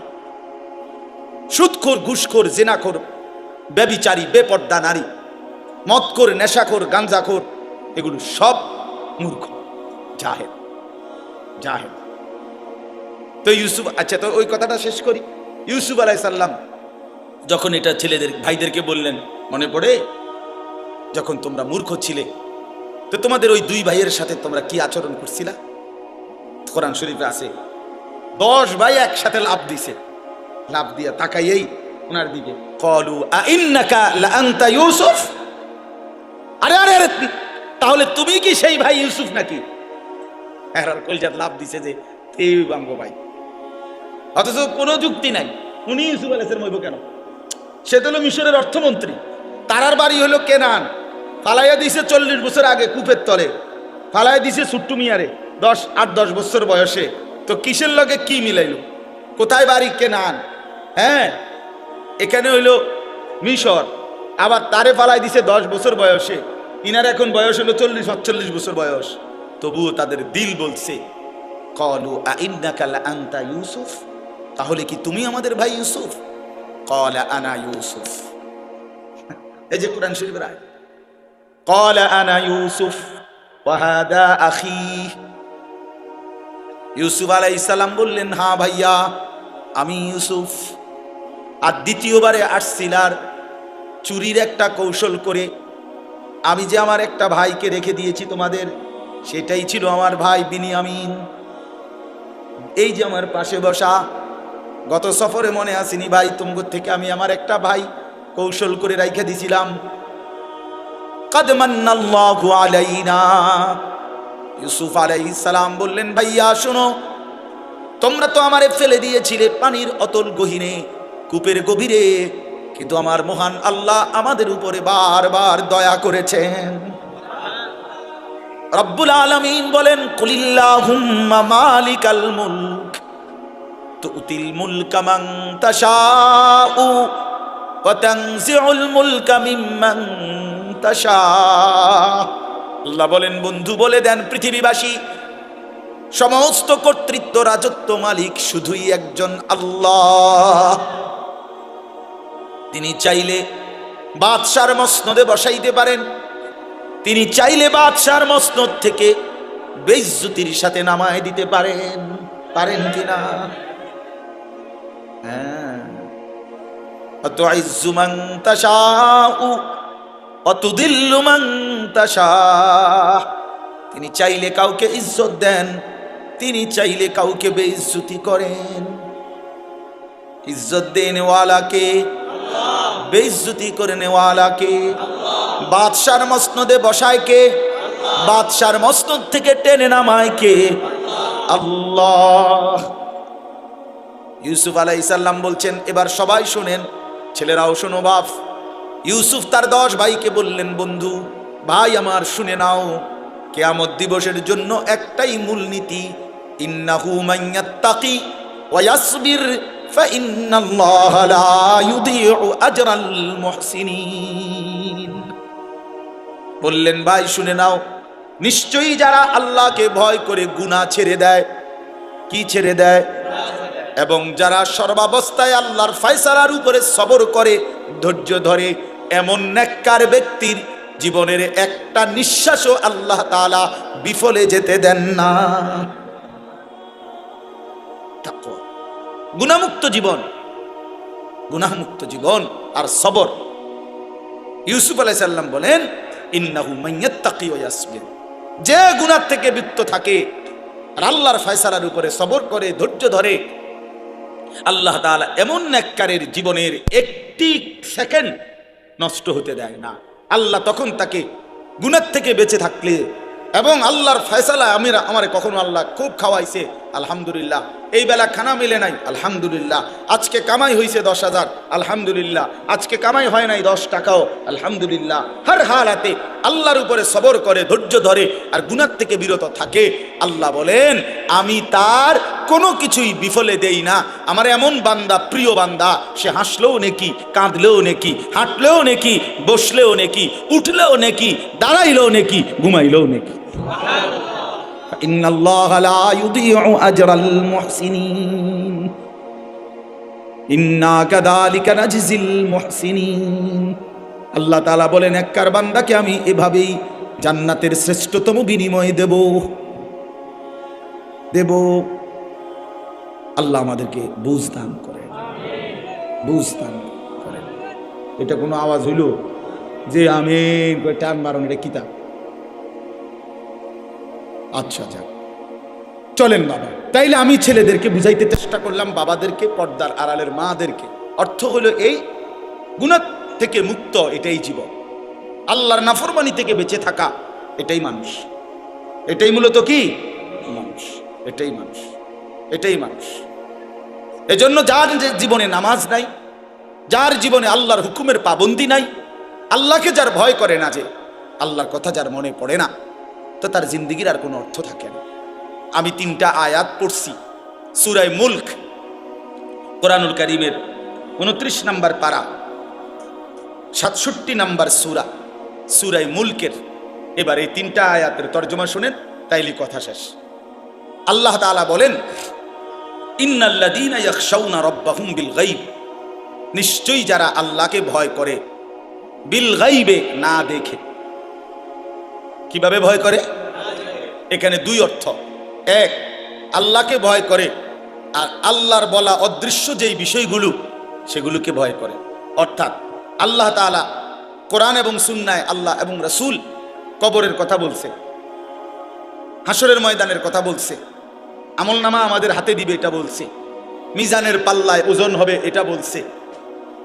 সুদখোর, ঘুষখোর, জিনাখোর, ব্যভিচারী, বেপর্দা নারী, মদখোর, নেশাখোর, গাঞ্জাখোর, এগুলো সব মূর্খ, জাহেল, জাহেল। তো ইউসুফ, আচ্ছা তো ওই কথাটা শেষ করি। ইউসুফ আলাইহিস সালাম যখন এটা ছেলেদের ভাইদেরকে বললেন, মনে পড়ে যখন তোমরা মূর্খ ছিলে, তো তোমাদের ওই দুই ভাইয়ের সাথে তোমরা কি আচরণ করছিলা? কোরআন শরীফে আছে 10 ভাই একসাথে লাভ দিছে, লাভ দিয়া তাকাইয়েই ওনার দিকে ক্বালু আইন্নাকা লাআনতা ইউসুফ, আরে আরে আরে তাহলে তুমি কি সেই ভাই ইউসুফ নাকি? এরার কলজাত লাভ দিছে যে এই বাঙ্গ ভাই, অথচ কোনো যুক্তি নাই। উনি ইউসুফ আলাইহিস সালাম হইব কেন? সে তো হলো মিশরের অর্থমন্ত্রী, তারার বাড়ি হলো কেনান, ফালাইয়া দিছে 40 বছর আগে কূপের তলে, ফালাইয়া দিছে ছুট্টু মিয়ারে 8-10 বছর বয়সে। তো কিসের লগে কি মিলাইল? কোথায় বাড়ি? কেনান। হ্যাঁ, এখানে হইলো মিশর, আবার তারে ফালাই দিছে 10 বছর বয়সে, ইনার এখন বয়স হলো 40-45 বছর বয়স। তবুও তাদের দিল বলছে ক্বালু আইন্নাকা লাআনতা ইউসুফ, তাহলে কি তুমি আমাদের ভাই ইউসুফ? ক্বালা আনা ইউসুফ, এই যে কোরআন শরীফের আয়াত, ক্বালা আনা ইউসুফ ওয়া হাদা আখি। ইউসুফ আলাইহিস সালাম বললেন, হ্যাঁ ভাইয়া আমি ইউসুফ। আর দ্বিতীয়বারে আসছিলার চুরির একটা কৌশল করে আমি যে আমার একটা ভাইকে রেখে দিয়েছি তোমাদের, সেটাই ছিল আমার ভাই বিনিয়ামিন। এই যে আমার পাশে বসা, গত সফরে মনে আসেনি ভাই, তোমাদের থেকে আমি আমার একটা ভাই কৌশল করে রাইখে দিছিলাম। কাদ মান্নাল্লাহু আলাইনা। ইউসুফ আলাইহিস সালাম বললেন, ভাইয়া শোনো, তোমরা তো আমারে ফেলে দিয়েছিলে পানির অতল গহীরে, কূপের গভীরে, কিন্তু আমার মহান আল্লাহ আমাদের উপরে বারবার দয়া করেছেন। রব্বুল আলামিন বলেন, কুলিল্লাহুম্মা মালিকাল মুলক তুতিল মুলকা মান তাশাউ ওয়া তানজিউল মুলকা মিম্মান তাশা। আল্লাহ বলেন, বন্ধু বলে দেন পৃথিবীবাসী, সমস্ত কর্তৃত্ব, রাজত্ব মালিক শুধুই একজন আল্লাহ। তিনি চাইলে বাদশার মসনদে বসাইতে পারেন, তিনি চাইলে বাদশার মসনদ থেকে বেইজ্জতির সাথে নামায় দিতে পারেন, পারেন কিনা? হ্যাঁ, আতুইজ্জু মান তাশাউ ওয়া তুদিল্লু মান তাশা। তিনি চাইলে কাউকে ইজ্জত দেন, তিনি চাইলে কাউকে বেইজ্জতি করেন। ইজ্জত দেনে ওয়ালাকে আল্লাহ, বেইজ্জতি করে নেওয়ালাকে আল্লাহ। বাদশার মসনদে বসায় কে? আল্লাহ। বাদশার মসনদ থেকে টেনে নামায় কে? আল্লাহ। ইউসুফ আলাইহিস সালাম বলছেন, এবার সবাই শুনেন, ছেলেরাও শোনো বাপ। ইউসুফ তার 10 ভাইকে বললেন, বন্ধু ভাই আমার শুনে নাও, কিয়ামত দিবসের জন্য একটাই মূলনীতি, ইন্নাহু মান ইয়াত্তাকি ওয়া ইয়াসবির ফাইন্নাল্লাহা লা ইউদিউ আজরাল মুহসিনিন। বললেন, ভাই শুনে নাও, নিশ্চয়ই যারা আল্লাহকে ভয় করে গুনাহ ছেড়ে দেয়, কি ছেড়ে দেয়, এবং যারা সর্বাবস্থায় আল্লাহর ফয়সালার উপরে সবর করে, ধৈর্য ধরে, এমন নেককার ব্যক্তির জীবনের একটা নিঃশ্বাসও আল্লাহ তাআলা বিফলে যেতে দেন না। তাকওয়া, গুনাহমুক্ত জীবন, গুনাহমুক্ত জীবন আর সবর। ইউসুফ আলাইহিস সালাম বলেন, ইন্নাহু মান ইয়াত্তাকি ওয়া ইয়াসবির, যে গুনাহ থেকে বিরত থাকে আর আল্লাহর ফয়সালার উপরে সবর করে, ধৈর্য ধরে, আল্লাহ তাআলা এমন নেককারের জীবনের একটি সেকেন্ড নষ্ট হতে দেয় না। আল্লাহ তখন তাকে গুনাহ থেকে বেঁচে থাকলে এবং আল্লাহর ফয়সালা, আমারে কখনো আল্লাহ খুব খাওয়াইছে, আলহামদুলিল্লাহ, এই বেলা খানা মিলে নাই, আলহামদুলিল্লাহ, আজকে কামাই হয়েছে 10,000, আলহামদুলিল্লাহ, আজকে কামাই হয় নাই 10 টাকাও, আলহামদুলিল্লাহ। হার হালাতে আল্লাহর উপরে সবর করে, ধৈর্য ধরে আর গুনাহ থেকে বিরত থাকে, আল্লাহ বলেন আমি তার কোনো কিছুই বিফলে দেই না। আমার এমন বান্দা, প্রিয় বান্দা, সে হাসলেও নেকি, কাঁদলেও নেকি, হাঁটলেও নেকি, বসলেও নেকি, উঠলেও নেকি, দাঁড়াইলেও নেকি, ঘুমাইলেও নেকি। ইন্নাল্লাহা লা ইউদিউ আজরাল মুহসিনিন ইন্না কাযালিকা নাজজিল মুহসিনিন। আল্লাহ তাআলা বলেন, নেককার বান্দাকে আমি এভাবেই জান্নাতের শ্রেষ্ঠতম বিনিময় দেব। আল্লাহ আমাদেরকে বুঝ দান করেন, বুঝ দান করেন। এটা কোনো আওয়াজ হইল যে আমিন কই টান মারুন, এটা কিতাব? আচ্ছা যাক, চলেন বাবা। তাইলে আমি ছেলেদেরকে বুঝাইতে চেষ্টা করলাম, বাবাদেরকে, পর্দার আড়ালের মাদেরকে। অর্থ হলো এই, গুনাহ থেকে মুক্ত এটাই জীবন, আল্লাহর নাফরমানি থেকে বেঁচে থাকা এটাই মানুষ, এটাই মূলত কি মানুষ, এটাই মানুষ, এটাই মানুষ। এজন্য যার জীবনে নামাজ নাই, যার জীবনে আল্লাহর হুকুমের পাবন্দি নাই, আল্লাহকে যার ভয় করে না, যে আল্লাহর কথা যার মনে পড়ে না, তো তার জিন্দেগির আর কোনো অর্থ থাকে না। আমি 3টা আয়াত পড়ছি সূরা মুলক, কোরআনুল কারীমের 29 নম্বর পারা, 67 নম্বর সূরা মুলকের। এবার এই 3টা আয়াতের তর্জমা শুনেন, তাইলে কথা শেষ। আল্লাহ তাআলা বলেন, ইন্নাল্লাযীনা ইয়াখশাউনা রাব্বাহুম বিল গায়ব, নিশ্চয়ই যারা আল্লাহকে ভয় করে, বিল গায়বে, না দেখে। কিভাবে ভয় করে? এখানে 2 অর্থ। এক, আল্লাহকে ভয় করে, আর আল্লাহর বলা অদৃশ্য যেই বিষয়গুলো সেগুলোকে ভয় করে। অর্থাৎ আল্লাহ তাআলা কোরআন এবং সুন্নায়, আল্লাহ এবং রাসূল কবরের কথা বলছে, হাসরের ময়দানের কথা বলছে, আমলনামা আমাদের হাতে দিবে এটা বলছে, মিজানের পাল্লায় ওজন হবে এটা বলছে,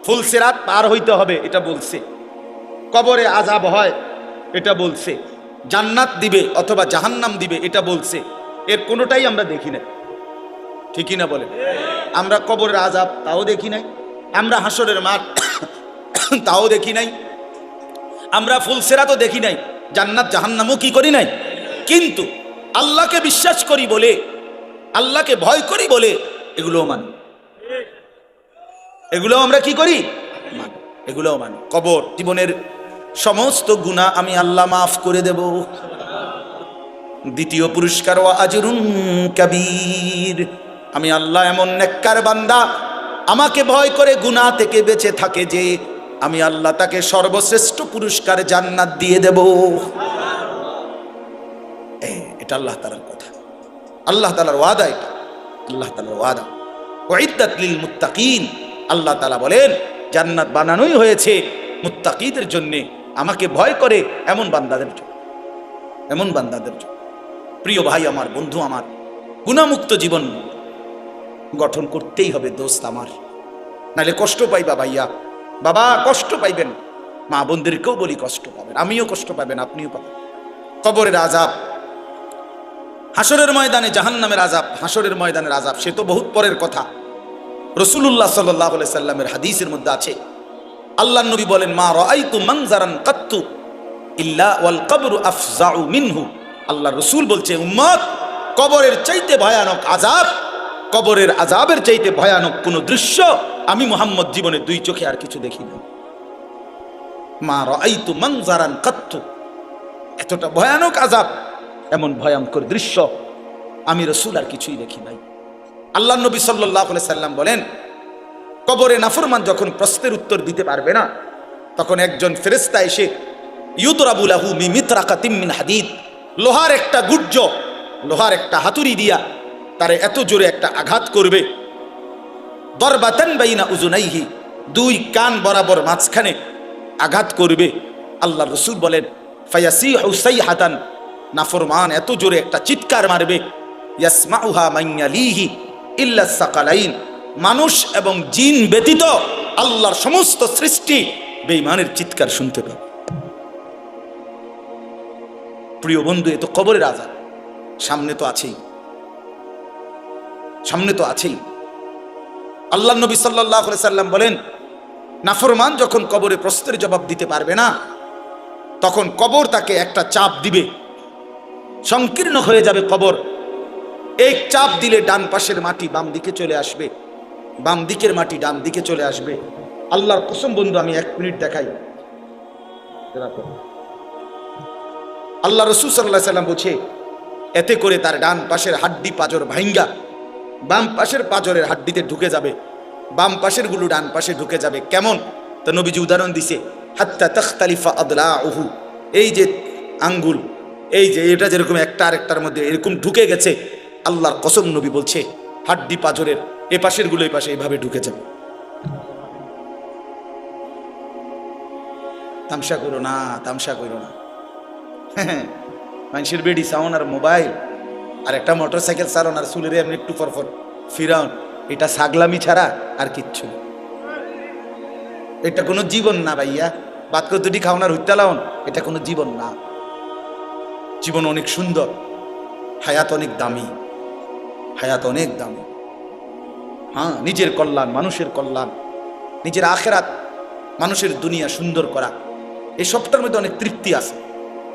ফুলসিরাত পার হইতে হবে এটা বলছে, কবরে আযাব হয় এটা বলছে, জান্নাত দিবে অথবা জাহান্নাম দিবে এটা বলছে। এর কোনোটাই আমরা দেখি না, ঠিকই না বলেন? আমরা কবরের আযাব তাও দেখি নাই, আমরা হাসরের মাঠ তাও দেখি নাই, আমরা ফুলসিরাতও দেখি নাই, জান্নাত জাহান্নামও কি করি নাই। কিন্তু আল্লাহকে বিশ্বাস করি বলে, আল্লাহকে ভয় করি বলে এগুলোও মানি, এগুলোও আমরা কি করি, মানি, এগুলোও মানি। কবর জীবনের সমস্ত গুনাহ আমি আল্লাহ মাফ করে দেব। দ্বিতীয় পুরস্কার, ওয়া আজরুন কাবীর, আমি আল্লাহ এমন নেককার বান্দা আমাকে ভয় করে গুনাহ থেকে বেঁচে থাকে যে আমি আল্লাহ তাকে সর্বশ্রেষ্ঠ পুরস্কার জান্নাত দিয়ে দেব। এটা আল্লাহ তাআলার কথা, আল্লাহ তাআলার ওয়াদা, এটা আল্লাহ তাআলার ওয়াদা। উইদ্দাত লিল মুত্তাকিন, আল্লাহ তাআলা বলেন জান্নাত বানানোই হয়েছে মুত্তাকিদের জন্য, আমাকে ভয় করে এমন বান্দাদের জন্য, এমন বান্দাদের জন্য। প্রিয় ভাই আমার, বন্ধু আমার, গুনাহমুক্ত জীবন গঠন করতেই হবে দোস্ত আমার, নাহলে কষ্ট পাইবা ভাইয়া, বাবা কষ্ট পাইবেন, মা বোনদেরকেও বলি কষ্ট পাবেন, আমিও কষ্ট পাবেন, আপনিও পাবেন। কবরের আযাব, হাসরের ময়দানে জাহান্নামের আযাব, হাসরের ময়দানের আযাব সে তো বহুত পরের কথা। রাসূলুল্লাহ সাল্লাল্লাহু আলাইহি সাল্লামের হাদিসের মধ্যে আছে, আল্লাহর নবী বলেন, মা রাআইতু মানজারান কাত্তু ইল্লা ওয়াল কবরু আফজাউ মিনহু। আল্লাহ রাসূল বলছে, উম্মত, কবরের চাইতে ভয়ানক আযাব, কবরের আযাবের চাইতে ভয়ানক কোন দৃশ্য আমি মুহাম্মদ জীবনে 2 চোখে আর কিছু দেখি না। মা রাআইতু মানজারান কাত্তু, এতটা ভয়ানক আযাব, এমন ভয়ঙ্কর দৃশ্য আমি রাসূল আর কিছুই দেখি নাই। আল্লাহ নবী সাল্লাল্লাহু আলাইহি সাল্লাম বলেন, কবরে নাফরমান যখন প্রশ্নের উত্তর দিতে পারবে না, তখন একজন ফেরেশতা এসে ইউদরাবু লাহু মিমিতরাকাতিম মিন হাদিদ, লোহার একটা গুর্জ, লোহার একটা হাতুড়ি দিয়া তারে এত জোরে একটা আঘাত করবে, দরবাতান বাইনা উযুনাইহি, 2 কান বরাবর মাঝখানে আঘাত করবে। আল্লাহ রাসূল বলেন, ফায়াসিহু সাইহাতান, নাফরমান এত জোরে একটা চিৎকার মারবে, ইয়াসমাউহা মান ইয়ালিহি ইল্লা সাকালাইন, মানুষ এবং জিন ব্যতীত আল্লাহর সমস্ত সৃষ্টি বেঈমানের চিৎকার শুনতে পাবে। প্রিয় বন্ধু, এ তো কবরের আযাব, সামনে তো আছেই, সামনে তো আছেই। আল্লাহ নবী সাল্লাল্লাহু আলাইহি সাল্লাম বলেন, নাফরমান যখন কবরে প্রশ্নের জবাব দিতে পারবে না, তখন কবর তাকে একটা চাপ দিবে, সংকীর্ণ হয়ে যাবে কবর। এই চাপ দিলে ডান পাশের মাটি বাম দিকে চলে আসবে, বাম দিকের মাটি ডান দিকে চলে আসবে। আল্লাহর কসম বন্ধু, আমি 1 মিনিট দেখাই। আল্লাহ রাসূল সাল্লাল্লাহু আলাইহি সাল্লাম বলছে, এতে করে তার ডান পাশের হাড্ডি পাঁজর ভাঙ্গা বাম পাশের পাঁজরের হাড্ডিতে ঢুকে যাবে, বাম পাশের গুলো ডান পাশে ঢুকে যাবে। কেমন? তো নবীজি উদাহরণ দিছে, হাত্তা তাখতালিফা আদলাউহু, এই যে আঙ্গুল, এই যে এটা যেরকম একটা আরেকটার মধ্যে এরকম ঢুকে গেছে, আল্লাহর কসম নবী বলছে হাড্ডি পাঁজরের এ পাশের গুলো এই পাশে এইভাবে ঢুকে যাবে। তামসা করো না, তামসা করো না। মানুষের বেডি সাউন আর মোবাইল আর একটা মোটরসাইকেল চালান আর চুলের এমনি একটু পরপর ফিরাউন, এটা ছাগলামি ছাড়া আর কিচ্ছু না। এটা কোনো জীবন না ভাইয়া। বাদ করে দুটি খাওয়ানোর হত্যা লাউন, এটা কোনো জীবন না। জীবন অনেক সুন্দর, হায়াত অনেক দামি, হায়াত অনেক দামি। হ্যাঁ, নিজের কল্যাণ, মানুষের কল্যাণ, নিজের আখেরাত, মানুষের দুনিয়া সুন্দর করা, এই সবটার মধ্যে অনেক তৃপ্তি আছে।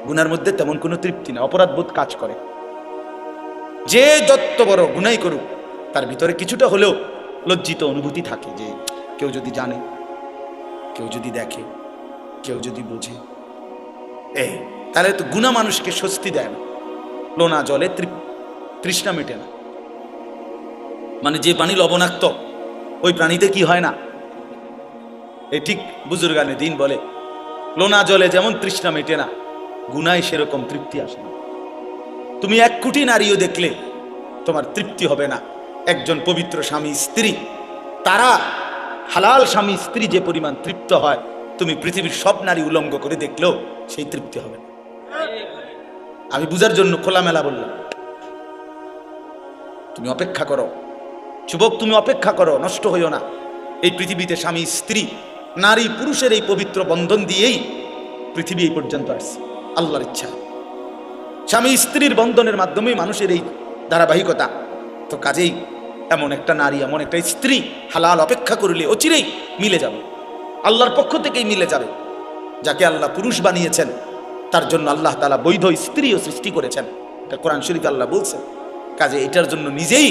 গুনার মধ্যে তেমন কোনো তৃপ্তি না, অপরাধ বোধ কাজ করে। যে যত বড় গুনাই করুক তার ভিতরে কিছুটা হলেও লজ্জিত অনুভূতি থাকে, যে কেউ যদি জানে, কেউ যদি দেখে, কেউ যদি বোঝে, তাহলে তো গুনাহ মানুষকে স্বস্তি দেয় না। লোনা জলে তৃষ্ণা মেটে না। মানে যে পানি লবণাক্ত ওই প্রাণীতে কি হয় না, এই ঠিক বুজুর্গানে দিন বলে, লোনা জলে যেমন তৃষ্ণা মেটে না, গুনায় সেরকম তৃপ্তি আসে না। তুমি 1 কোটি নারীও দেখলে তোমার তৃপ্তি হবে না। একজন পবিত্র স্বামী স্ত্রী, তারা হালাল স্বামী স্ত্রী যে পরিমাণ তৃপ্ত হয়, তুমি পৃথিবীর সব নারী উলঙ্গ করে দেখলেও সেই তৃপ্তি হবে না। আমি বুঝার জন্য খোলামেলা বললাম। তুমি অপেক্ষা করো যুবক, তুমি অপেক্ষা করো, নষ্ট হইও না। এই পৃথিবীতে স্বামী স্ত্রী, নারী পুরুষের এই পবিত্র বন্ধন দিয়েই পৃথিবী এই পর্যন্ত আসছে আল্লাহর ইচ্ছা। স্বামী স্ত্রীর বন্ধনের মাধ্যমেই মানুষের এই ধারাবাহিকতা। তো কাজেই এমন একটা নারী, এমন একটা স্ত্রী হালাল অপেক্ষা করলে অচিরেই মিলে যাবে, আল্লাহর পক্ষ থেকেই মিলে যাবে। যাকে আল্লাহ পুরুষ বানিয়েছেন তার জন্য আল্লাহ তাআলা বৈধ স্ত্রীও সৃষ্টি করেছেন, এটা কোরআন শরীফে আল্লাহ বলছেন। কাজে এটার জন্য নিজেই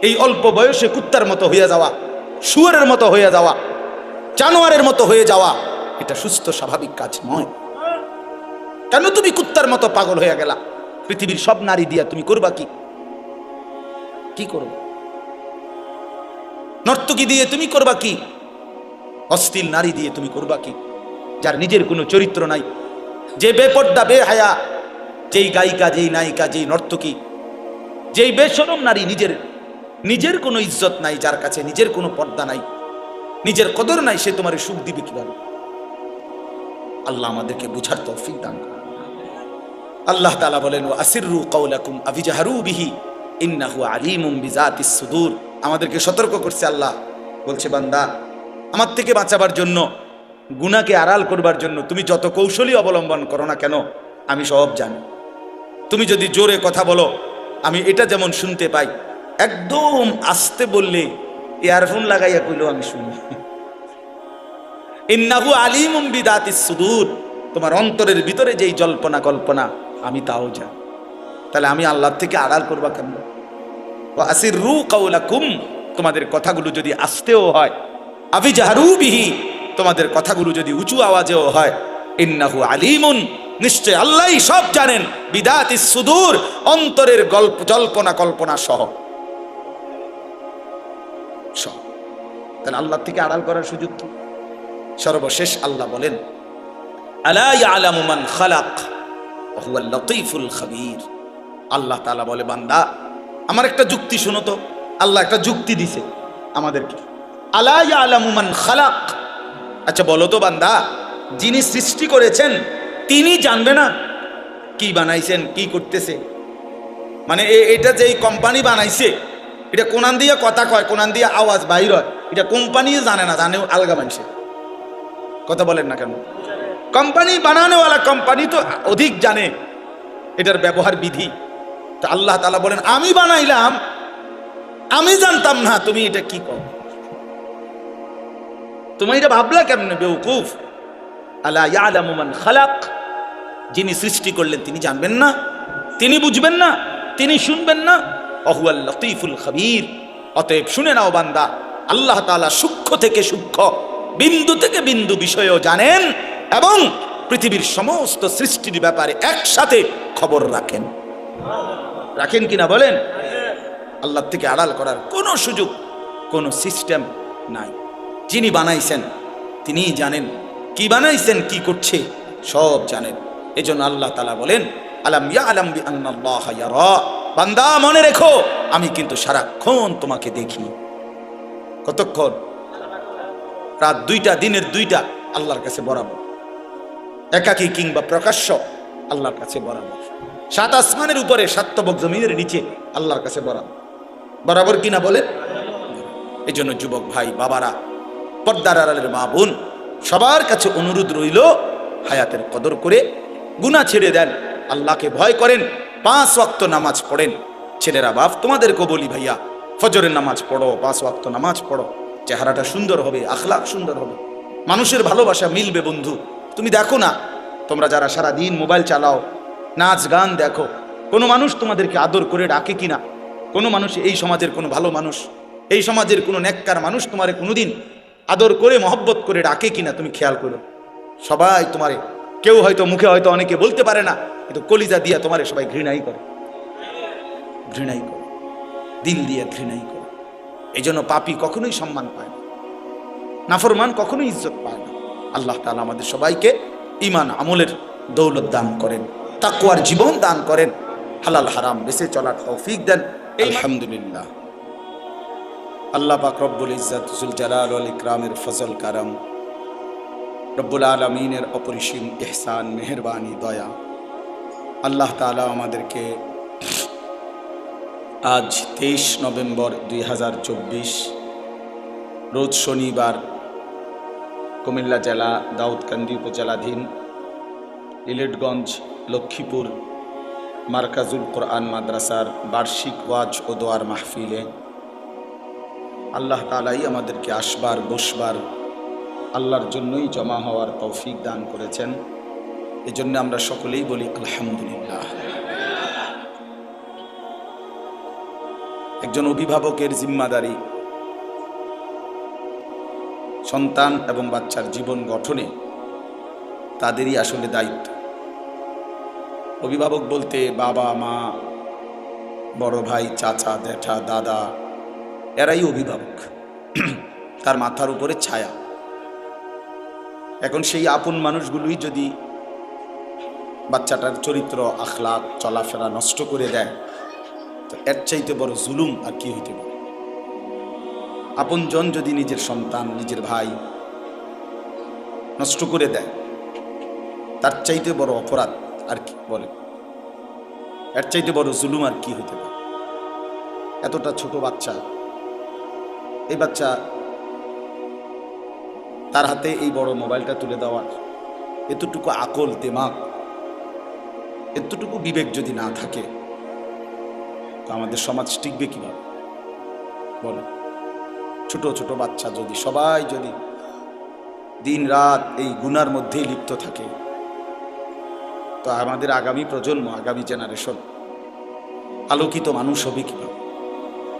এই অল্প বয়সে কুত্তার মতো হয়ে যাওয়া, শুয়োরের মতো হয়ে যাওয়া, জানোয়ারের মতো হয়ে যাওয়া, এটা সুস্থ স্বাভাবিক কাজ নয়। কেন তুমি কুত্তার মতো পাগল হয়ে গেলা? পৃথিবীর সব নারী দিয়া তুমি করবা কি? কি করবে? নর্তকী দিয়ে তুমি করবা কি? অশ্লীল নারী দিয়ে তুমি করবা কি? যার নিজের কোনো চরিত্র নাই, যে বেপর্দা বেহায়া, যেই গায়িকা, যেই নায়িকা, যেই নর্তকী, যেই বেশরম নারী, নিজের কোনো ইজ্জত নাই, যার কাছে নিজের কোনো পর্দা নাই, নিজের কদর নাই, সে তোমার সুখ দিবে কিভাবে? আল্লাহ আমাদেরকে বুঝার তৌফিক দান করুন। আল্লাহ তাআলা বলেন, ওয়া আসিররু কাওলাকুম আও জাহরু বিহি ইন্নাহু আলিমুম বিযাতিস সুদূর। আমাদেরকে সতর্ক করছে আল্লাহ, বলছে বান্দা, আমার থেকে বাঁচাবার জন্য, গুনাহকে আড়াল করবার জন্য তুমি যত কৌশলী অবলম্বন করো না কেন, আমি সব জানি। তুমি যদি জোরে কথা বলো, আমি এটা যেমন শুনতে পাই, একদম আস্তে বললে, ইয়ারফোন লাগাইয়া কইলেও আমি শুনি। ইন্নাহু আলিমুম বিযাতিস সুদূর, তোমার অন্তরের ভিতরে যেই জল্পনা কল্পনা আমি তাও জানি। তাহলে আমি আল্লাহর থেকে আড়াল করবা কেন? ওয়া আসিররু কাওলাকুম, তোমাদের কথাগুলো যদি আস্তেও হয়, আও জাহরু বিহি, তোমাদের কথাগুলো যদি উঁচু আওয়াজেও হয়, ইন্নাহু আলিমুন, নিশ্চয় আল্লাহই সব জানেন, বিযাতিস সুদূর, অন্তরের জল্পনা কল্পনা সহ। তাহলে আল্লাহর থেকে আড়াল করার সুযোগ কি? সর্বশেষ আল্লাহ বলেন, আলা ইয়ালামু মান খালাক ওয়া হুয়াল লতীফুল খাবীর। আল্লাহ তাআলা বলে, বান্দা আমার একটা যুক্তি শোনো তো। আল্লাহ একটা যুক্তি দিছে আমাদেরকে, আলা ইয়ালামু মান খালাক। আচ্ছা বলো তো বান্দা, যিনি সৃষ্টি করেছেন তিনি জানবে না কি বানাইছেন, কি করতেছে? মানে এটা যে কোম্পানি বানাইছে, এটা কোনান দিয়ে কথা কয়, কোনান দিয়ে আওয়াজ বাইর হয়, এটা কোম্পানি জানে না, জানে আলগা মানুষে। কথা বলেন না কেন? কোম্পানি বানানোওয়ালা কোম্পানি তো অধিক জানে এটার ব্যবহার বিধি। তো আল্লাহ তাআলা বলেন, আমি বানাইলাম, আমি জানতাম না, তুমি এটা কি কর, তুমি এটা ভাবলা কেমনে বেউকুফ? আলা ইয়ালামু মান খালাক, যিনি সৃষ্টি করলেন তিনি জানবেন না, তিনি বুঝবেন না, তিনি শুনবেন না? ওয়া হুয়াল লতীফুল খাবীর। অতএব শুনে নাও বান্দা, আল্লাহ তাআলা সূক্ষ্ম থেকে সূক্ষ্ম, বিন্দু থেকে বিন্দু বিষয়ও জানেন এবং পৃথিবীর সমস্ত সৃষ্টির ব্যাপারে একসাথে খবর রাখেন। রাখেন কিনা বলেন? আল্লাহ থেকে আড়াল করার কোনো সুযোগ, কোনো সিস্টেম নাই। যিনি বানাইছেন তিনিই জানেন, কি বানাইছেন, কি করছে সব জানেন। এজন্য আল্লাহ তাআলা বলেন, আলাম ইয়ালাম বিআন্নাল্লাহা ইয়ারা, বান্দা মনে রেখো আমি কিন্তু সারাক্ষণ তোমাকে দেখি। কতক্ষণ? রাত 2টা, দিনের 2টা আল্লাহর কাছে বরাবর, একাকী কিংবা প্রকাশ্য আল্লাহর কাছে বরাবর। 7 আসমানের উপরে 7 তবক জমিনের নিচে আল্লাহর কাছে বরাবর, বরাবর কিনা বলেন? এই জন্য যুবক ভাই বাবারা, পর্দার আড়ালের মা বোন, সবার কাছে অনুরোধ রইল, হায়াতের কদর করে গুনাহ ছেড়ে দেন, আল্লাহকে ভয় করেন, 5 ওয়াক্ত নামাজ পড়েন। ছেলেরা বাপ তোমাদেরকে বলি ভাইয়া, ফজরের নামাজ পড়ো, 5 ওয়াক্ত নামাজ পড়ো, চেহারাটা সুন্দর হবে, আখলাক সুন্দর হবে, মানুষের ভালোবাসা মিলবে। বন্ধু তুমি দেখো না, তোমরা যারা সারা দিন মোবাইল চালাও, নাচ গান দেখো, কোনো মানুষ তোমাদেরকে আদর করে ডাকে কিনা? কোনো মানুষ, এই সমাজের কোনো ভালো মানুষ, এই সমাজের কোনো নেককার মানুষ তোমারে কোনোদিন আদর করে মহব্বত করে ডাকে কিনা? তুমি খেয়াল করো। সবাই তোমারে, কেউ হয়তো মুখে হয়তো অনেকে বলতে পারে না, কিন্তু কলিজা দিয়া তোমারে সবাই ঘৃণাই করে, ঘৃণাই করে, দিল দিয়ে ঘৃণাই করে। এই জন্য পাপী কখনোই সম্মান পায় না, নাফরমান কখনোই ইজ্জত পায় না। আল্লাহ তাআলা আমাদের সবাইকে ঈমান আমলের দৌলত দান করেন, তাকওয়ার জীবন দান করেন, হালাল হারাম বেঁচে চলার তৌফিক দেন। আলহামদুলিল্লাহ। আল্লাহ পাক রব্বুল ইজ্জত জুল জালাল ওয়াল ইকরামের ফজল কারাম, রব্বুল আলামিনের অপরিসীম ইহসান, মেহেরবানি, দয়া, আল্লাহ তাআলা আমাদেরকে আজ 23 নভেম্বর 2024 রোজ শনিবার কুমিল্লা জেলা দাউদকান্দি উপজেলাধীন লিলেটগঞ্জ লক্ষ্মীপুর মার্কাজুল কোরআন মাদ্রাসার বার্ষিক ওয়াজ ও দোয়ার মাহফিলে আল্লাহ তাআলাই আমাদেরকে আসবার বসবার আল্লাহর জন্যই জমা হওয়ার তৌফিক দান করেছেন। এজন্য আমরা সকলেই বলি আলহামদুলিল্লাহ। একজন অভিভাবকের জিম্মাদারি সন্তান এবং বাচ্চার জীবন গঠনে তাদেরই আসলে দায়িত্ব। অভিভাবক বলতে বাবা মা, বড় ভাই, চাচা, জ্যাঠা, দাদা, এরাই অভিভাবক, তার মাথার উপরে ছায়া। এখন সেই আপন মানুষগুলোই যদি বাচ্চাটার চরিত্র, আখলাক, চলাফেরা নষ্ট করে দেয়, তো এর চাইতে বড় জুলুম আর কি হইতে পারে? আপনজন যদি নিজের সন্তান, নিজের ভাই নষ্ট করে দেয়, তার চাইতে বড় অপরাধ আর কি বলে? এর চাইতে বড় জুলুম আর কি হইতে পারে? এতটা ছোট বাচ্চা, এই বাচ্চা, তার হাতে এই বড় মোবাইলটা তুলে দেওয়ার এতটুকু আকল, দিমাগ, এতটুকু বিবেক যদি না থাকে, তো আমাদের সমাজ টিকবে কিভাবে বলে? ছোট ছোট বাচ্চা যদি, সবাই যদি দিন রাত এই গুনার মধ্যেই লিপ্ত থাকে, তো আমাদের আগামী প্রজন্ম, আগামী জেনারেশন আলোকিত মানুষ হবে কিভাবে?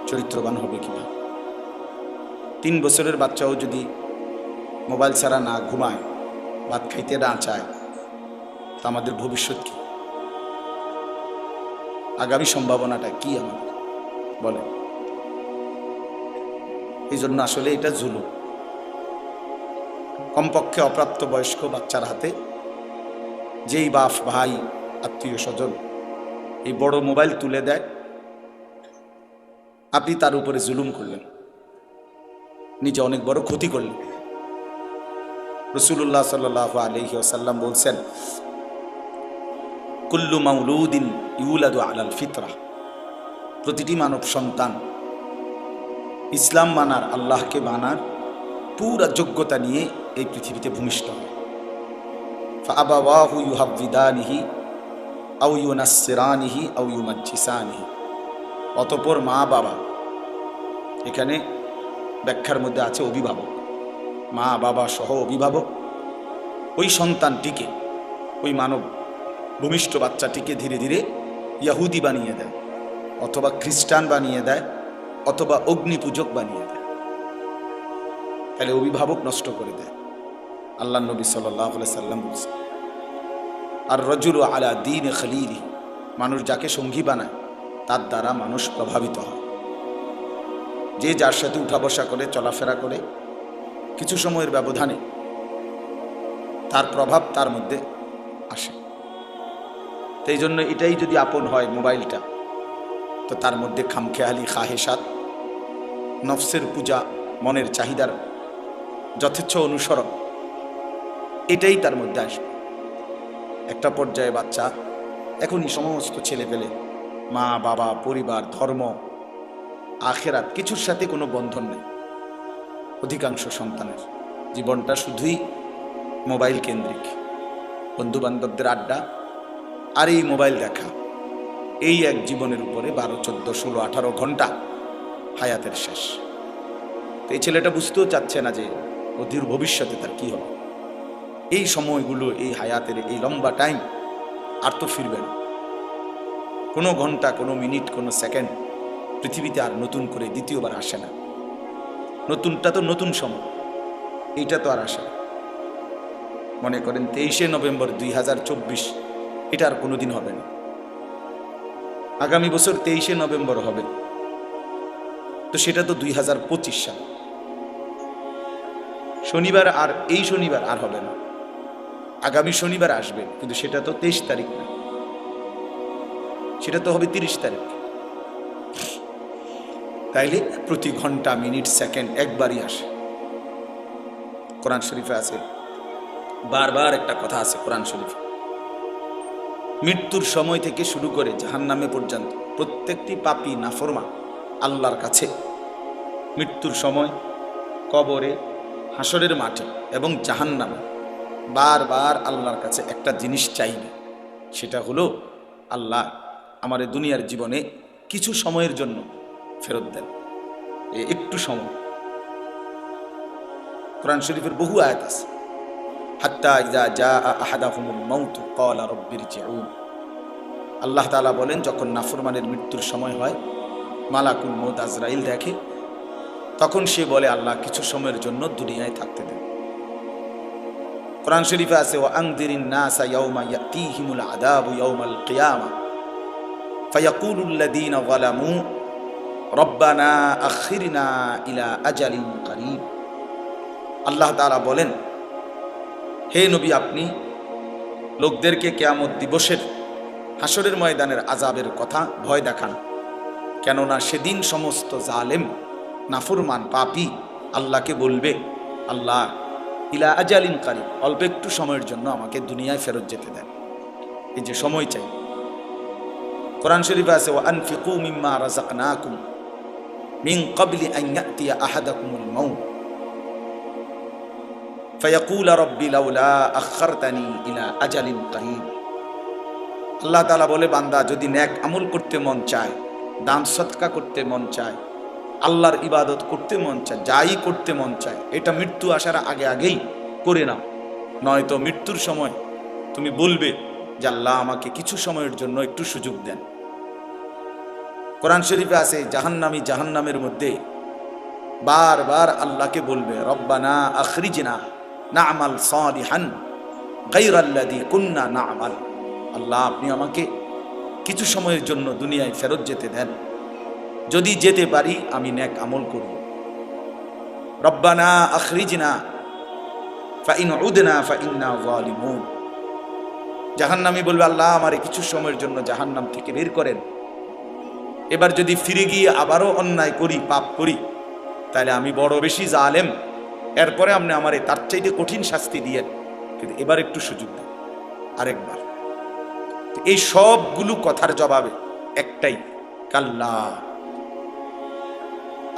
চরিত্রবান হবে কিভাবে? 3 বছরের বাচ্চাও যদি মোবাইল ছাড়া না ঘুমায়, ভাত খাইতে না চায়, তা আমাদের ভবিষ্যৎ কি? আগামী সম্ভাবনাটা কি আমাদের বলে? এই জন্য আসলে এটা জুলুম। কমপক্ষে অপ্রাপ্ত বয়স্ক বাচ্চার হাতে যেই বাপ, ভাই, আত্মীয় স্বজন এই বড় মোবাইল তুলে দেয়, আপনি তার উপরে জুলুম করলেন, নিজে অনেক বড় ক্ষতি করলেন। রাসূলুল্লাহ সাল্লাল্লাহু আলাইহি ওয়াসাল্লাম বলছেন, কুল্লু মাউলুদিন ইউলাদু আলাল ফিতরা, প্রতিটি মানব সন্তান ইসলাম মানার, আল্লাহকে মানার পুরা যোগ্যতা নিয়ে এই পৃথিবীতে ভূমিষ্ঠ হয়। ফাআবাওয়াহু ইউহাব্বিদানিহি আও ইউনাসসিরানিহি আও ইউমাজ্জিসানিহি, অতঃপর মা বাবা, এখানে ব্যাখ্যার মধ্যে আছে অভিভাবক, মা বাবা সহ অভিভাবক ওই সন্তানটিকে, ওই মানব ভূমিষ্ঠ বাচ্চাটিকে ধীরে ধীরে ইহুদি বানিয়ে দেয়, অথবা খ্রিস্টান বানিয়ে দেয়, অথবা অগ্নি পূজক বানিয়ে দেয়। তাহলে অভিভাবক নষ্ট করে দেয়। আল্লাহ নবী সাল্লাল্লাহু আলাইহি সাল্লাম বলছেন, আর রাজুলু আলা দীন খলিলি, মানুষ যাকে সঙ্গী বানায় তার দ্বারা মানুষ প্রভাবিত হয়। যে যার সাথে উঠা বসা করে, চলাফেরা করে, কিছু সময়ের ব্যবধানে তার প্রভাব তার মধ্যে আসে। তো এই জন্য এটাই যদি আপন হয় মোবাইলটা, তো তার মধ্যে খামখেয়ালি, খাহেসাত, নফসের পূজা, মনের চাহিদার যথেচ্ছ অনুসরণ, এটাই তার মধ্যে আসবে। একটা পর্যায়ে বাচ্চা, এখনই সমস্ত ছেলে পেলে মা বাবা, পরিবার, ধর্ম, আখেরাত কিছুর সাথে কোনো বন্ধন নেই। অধিকাংশ সন্তানের জীবনটা শুধুই মোবাইল কেন্দ্রিক, বন্ধু বান্ধবদের আড্ডা আর এই মোবাইল দেখা, এই এক জীবনের উপরে 12, 14, 16, 18 ঘন্টা হায়াতের শেষ। তো এই ছেলেটা বুঝতেও চাচ্ছে না যে অধীর ভবিষ্যতে তার কি হবে। এই সময়গুলো, এই হায়াতের এই লম্বা টাইম আর তো ফিরবে না। কোনো ঘন্টা, কোনো মিনিট, কোনো সেকেন্ড পৃথিবীতে আর নতুন করে দ্বিতীয়বার আসে না। নতুনটা তো নতুন সময়, এইটা তো আর আসে না। মনে করেন 23শে নভেম্বর 2024, এটা আর কোনোদিন হবে না। আগামী বছর 23শে নভেম্বর হবে, তো সেটা তো 2025 সাল। শনিবার আর এই শনিবার আর হবে না, আগামী শনিবার আসবে, কিন্তু সেটা তো 23 তারিখ না, সেটা তো হবে 30 তারিখ। তাইলে প্রতি ঘন্টা, মিনিট, সেকেন্ড একবারই আসে। কোরআন শরীফে আছে, বারবার একটা কথা আছে কোরআন শরীফে, মৃত্যুর সময় থেকে শুরু করে জাহান্নামে পর্যন্ত প্রত্যেকটি পাপী নাফরমান আল্লাহর কাছে মৃত্যুর সময়, কবরে, হাসরের মাঠে এবং জাহান্নামে বারবার আল্লাহর কাছে একটা জিনিস চাইবে। সেটা হলো, আল্লাহ আমার দুনিয়ার জীবনে কিছু সময়ের জন্য ফেরত দেন, একটু সময়। কোরআন শরীফের বহু আয়াত আছে, হাত্তা ইযা জাআ আহাদাহুমুল মাউত ক্বালা রাব্বিরজিউন। আল্লাহ তাআলা বলেন, যখন নাফরমানের মৃত্যুর সময় হয়, মালাকুল মউত আজরাইল দেখে, তখন সে বলে, আল্লাহ কিছু সময়ের জন্য দুনিয়ায় থাকতে দেন। কোরআন শরীফে আছে, ওয়া আনযিরিন নাসা ইয়াওমা ইয়াতিহিমুল আযাবু ইয়াওমাল কিয়ামা ফায়াকুলুল লাযীনা যালামু রব্বানা আখিরনা ইলা আজালিন করিব। আল্লাহ তাআলা বলেন, হে নবী, আপনি লোকদেরকে কিয়ামত দিবসের, হাসরের ময়দানের আযাবের কথা ভয় দেখান, কেননা সেদিন সমস্ত জালেম, নাফরমান, পাপী আল্লাহকে বলবে, আল্লাহ ইলা আজালিন করিব, অল্প একটু সময়ের জন্য আমাকে দুনিয়ায় ফেরত যেতে দেন। এই যে সময় চাই। কোরআন শরীফে আছে, ওয়া আনফিকু মিম্মা রাযাকনাকুম মিন ক্বাবলি আন ইয়াতিয়া আহাদাকুমুল মাউত ফায়াকুল রাব্বি লাউলা আখারতানি ইলা আজালিন করিব। আল্লাহ তাআলা বলে, বান্দা যদি নেক আমল করতে মন চায়, দান সদকা করতে মন চায়, আল্লাহর ইবাদত করতে মন চায়, যাই করতে মন চায়, এটা মৃত্যু আসার আগে আগেই করে নাও, নয়তো মৃত্যুর সময় তুমি বলবে যে আল্লাহ আমাকে কিছু সময়ের জন্য একটু সুযোগ দেন। কোরআন শরীফে আছে, জাহান্নামী জাহান্নামের মধ্যে বারবার আল্লাহকে বলবে, রব্বানা আখরিজনা না'মাল সালিহান গায়রাল্লাযী কুন্না না'মাল। আল্লাহ আপনি আমাকে কিছু সময়ের জন্য দুনিয়ায় ফেরত যেতে দেন, যদি যেতে পারি আমি নেক আমল করব। রব্বানা আখরিজনা ফাইন উদনা ফাইন্না যালিমুন। জাহান্নামী বলবে, আল্লাহ আমারে কিছু সময়ের জন্য জাহান্নাম থেকে বের করেন, এবার যদি ফিরে গিয়ে আবারও অন্যায় করি, পাপ করি, তাহলে আমি বড় বেশি জালেম, এরপরে আপনি আমারে তার চাইতে কঠিন শাস্তি দিয়েন, কিন্তু এবার একটু সুযোগ দেন, আরেকবার। এই সবগুলো কথার জবাবে একটাই, কাল্লা।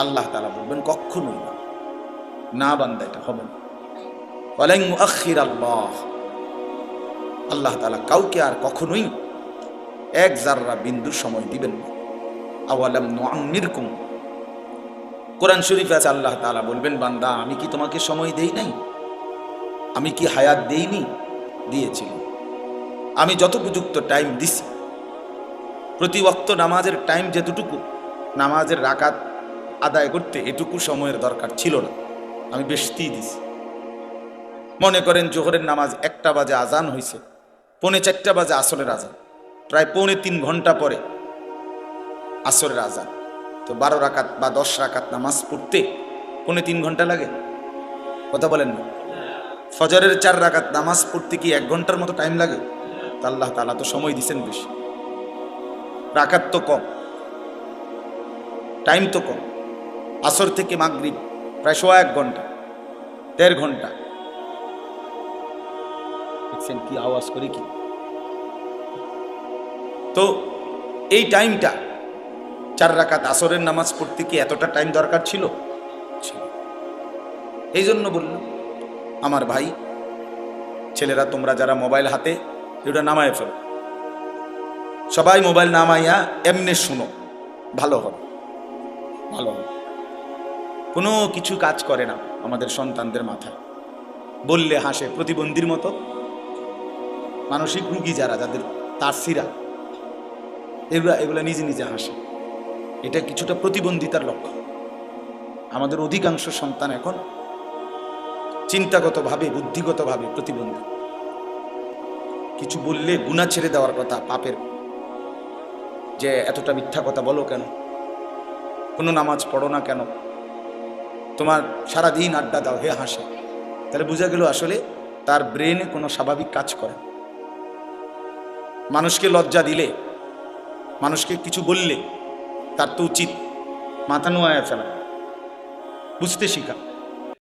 আল্লাহ তাআলা বলবেন, কখনোই না, না বান্দা, এটা হবে না। ওয়ালান ইউআখির আল্লাহ তাআলা কাউকে আর কখনোই এক জাররা বিন্দু সময় দিবেন না। আওয়ালাম নুআম্মিরকুম, কোরআন শরীফে আছে, আল্লাহ তাআলা বলবেন, বান্দা আমি কি তোমাকে সময় দেই নাই? আমি কি হায়াত দেইনি? দিয়েছি। আমি যতোপযুক্ত টাইম দিছি, প্রতি ওয়াক্ত নামাজের টাইম যেতটুকু, নামাজের রাকাত আদায় করতে এটুকু সময়ের দরকার ছিল না, আমি বেশিই দিছি। মনে করেন জোহরের নামাজ 1টা বাজে আজান হয়েছে, 3:45 বাজে আসরের আজান, প্রায় 3.25 ঘন্টা পরে আসরের আজান, তো 12 রাকাত বা 10 রাকাত নামাজ পড়তে 2.5 ঘন্টা লাগে? কথা বলেন না। ফজরের 4 রাকাত নামাজ পড়তে কি 1 ঘন্টার মতো টাইম লাগে? তা আল্লাহ তাআলা তো সময় দিচ্ছেন বেশি, রাকাত তো কম, টাইম তো কম। আসর থেকে মাগরিব প্রায় 1 ঘন্টা, 1.5 ঘন্টা। দেখছেন কি আওয়াজ করি কি? তো এই টাইমটা 4 রাকাত আসরের নামাজ পড়তে কি এতটা টাইম দরকার ছিল? ছিল। এই জন্য বললাম আমার ভাই ছেলেরা, তোমরা যারা মোবাইল হাতে, এটা নামায় ফেলো, সবাই মোবাইল নামাইয়া এমনে শুনো, ভালো হবে, ভালো হবে। কোনো কিছু কাজ করে না আমাদের সন্তানদের মাথায়, বললে হাসে, প্রতিবন্ধীর মতো। মানসিক রুগী যারা, যাদের তারসিরা, এগুলা নিজে নিজে হাসে। এটা কিছুটা প্রতিবন্ধিতার লক্ষণ। আমাদের অধিকাংশ সন্তান এখন চিন্তাগতভাবে, বুদ্ধিগতভাবে প্রতিবন্ধী। কিছু বললে গুনাহ ছেড়ে দেওয়ার কথা, পাপের, যে এতটা মিথ্যা কথা বলো কেন, কোনো নামাজ পড়ো না কেন, তোমার সারাদিন আড্ডা দাও, হে হাসে। তাহলে বোঝা গেল আসলে তার ব্রেনে কোনো স্বাভাবিক কাজ করে। মানুষকে লজ্জা দিলে, মানুষকে কিছু বললে তার তো উচিত মাথা নোয়ায় ফেলা, বুঝতে শিখা।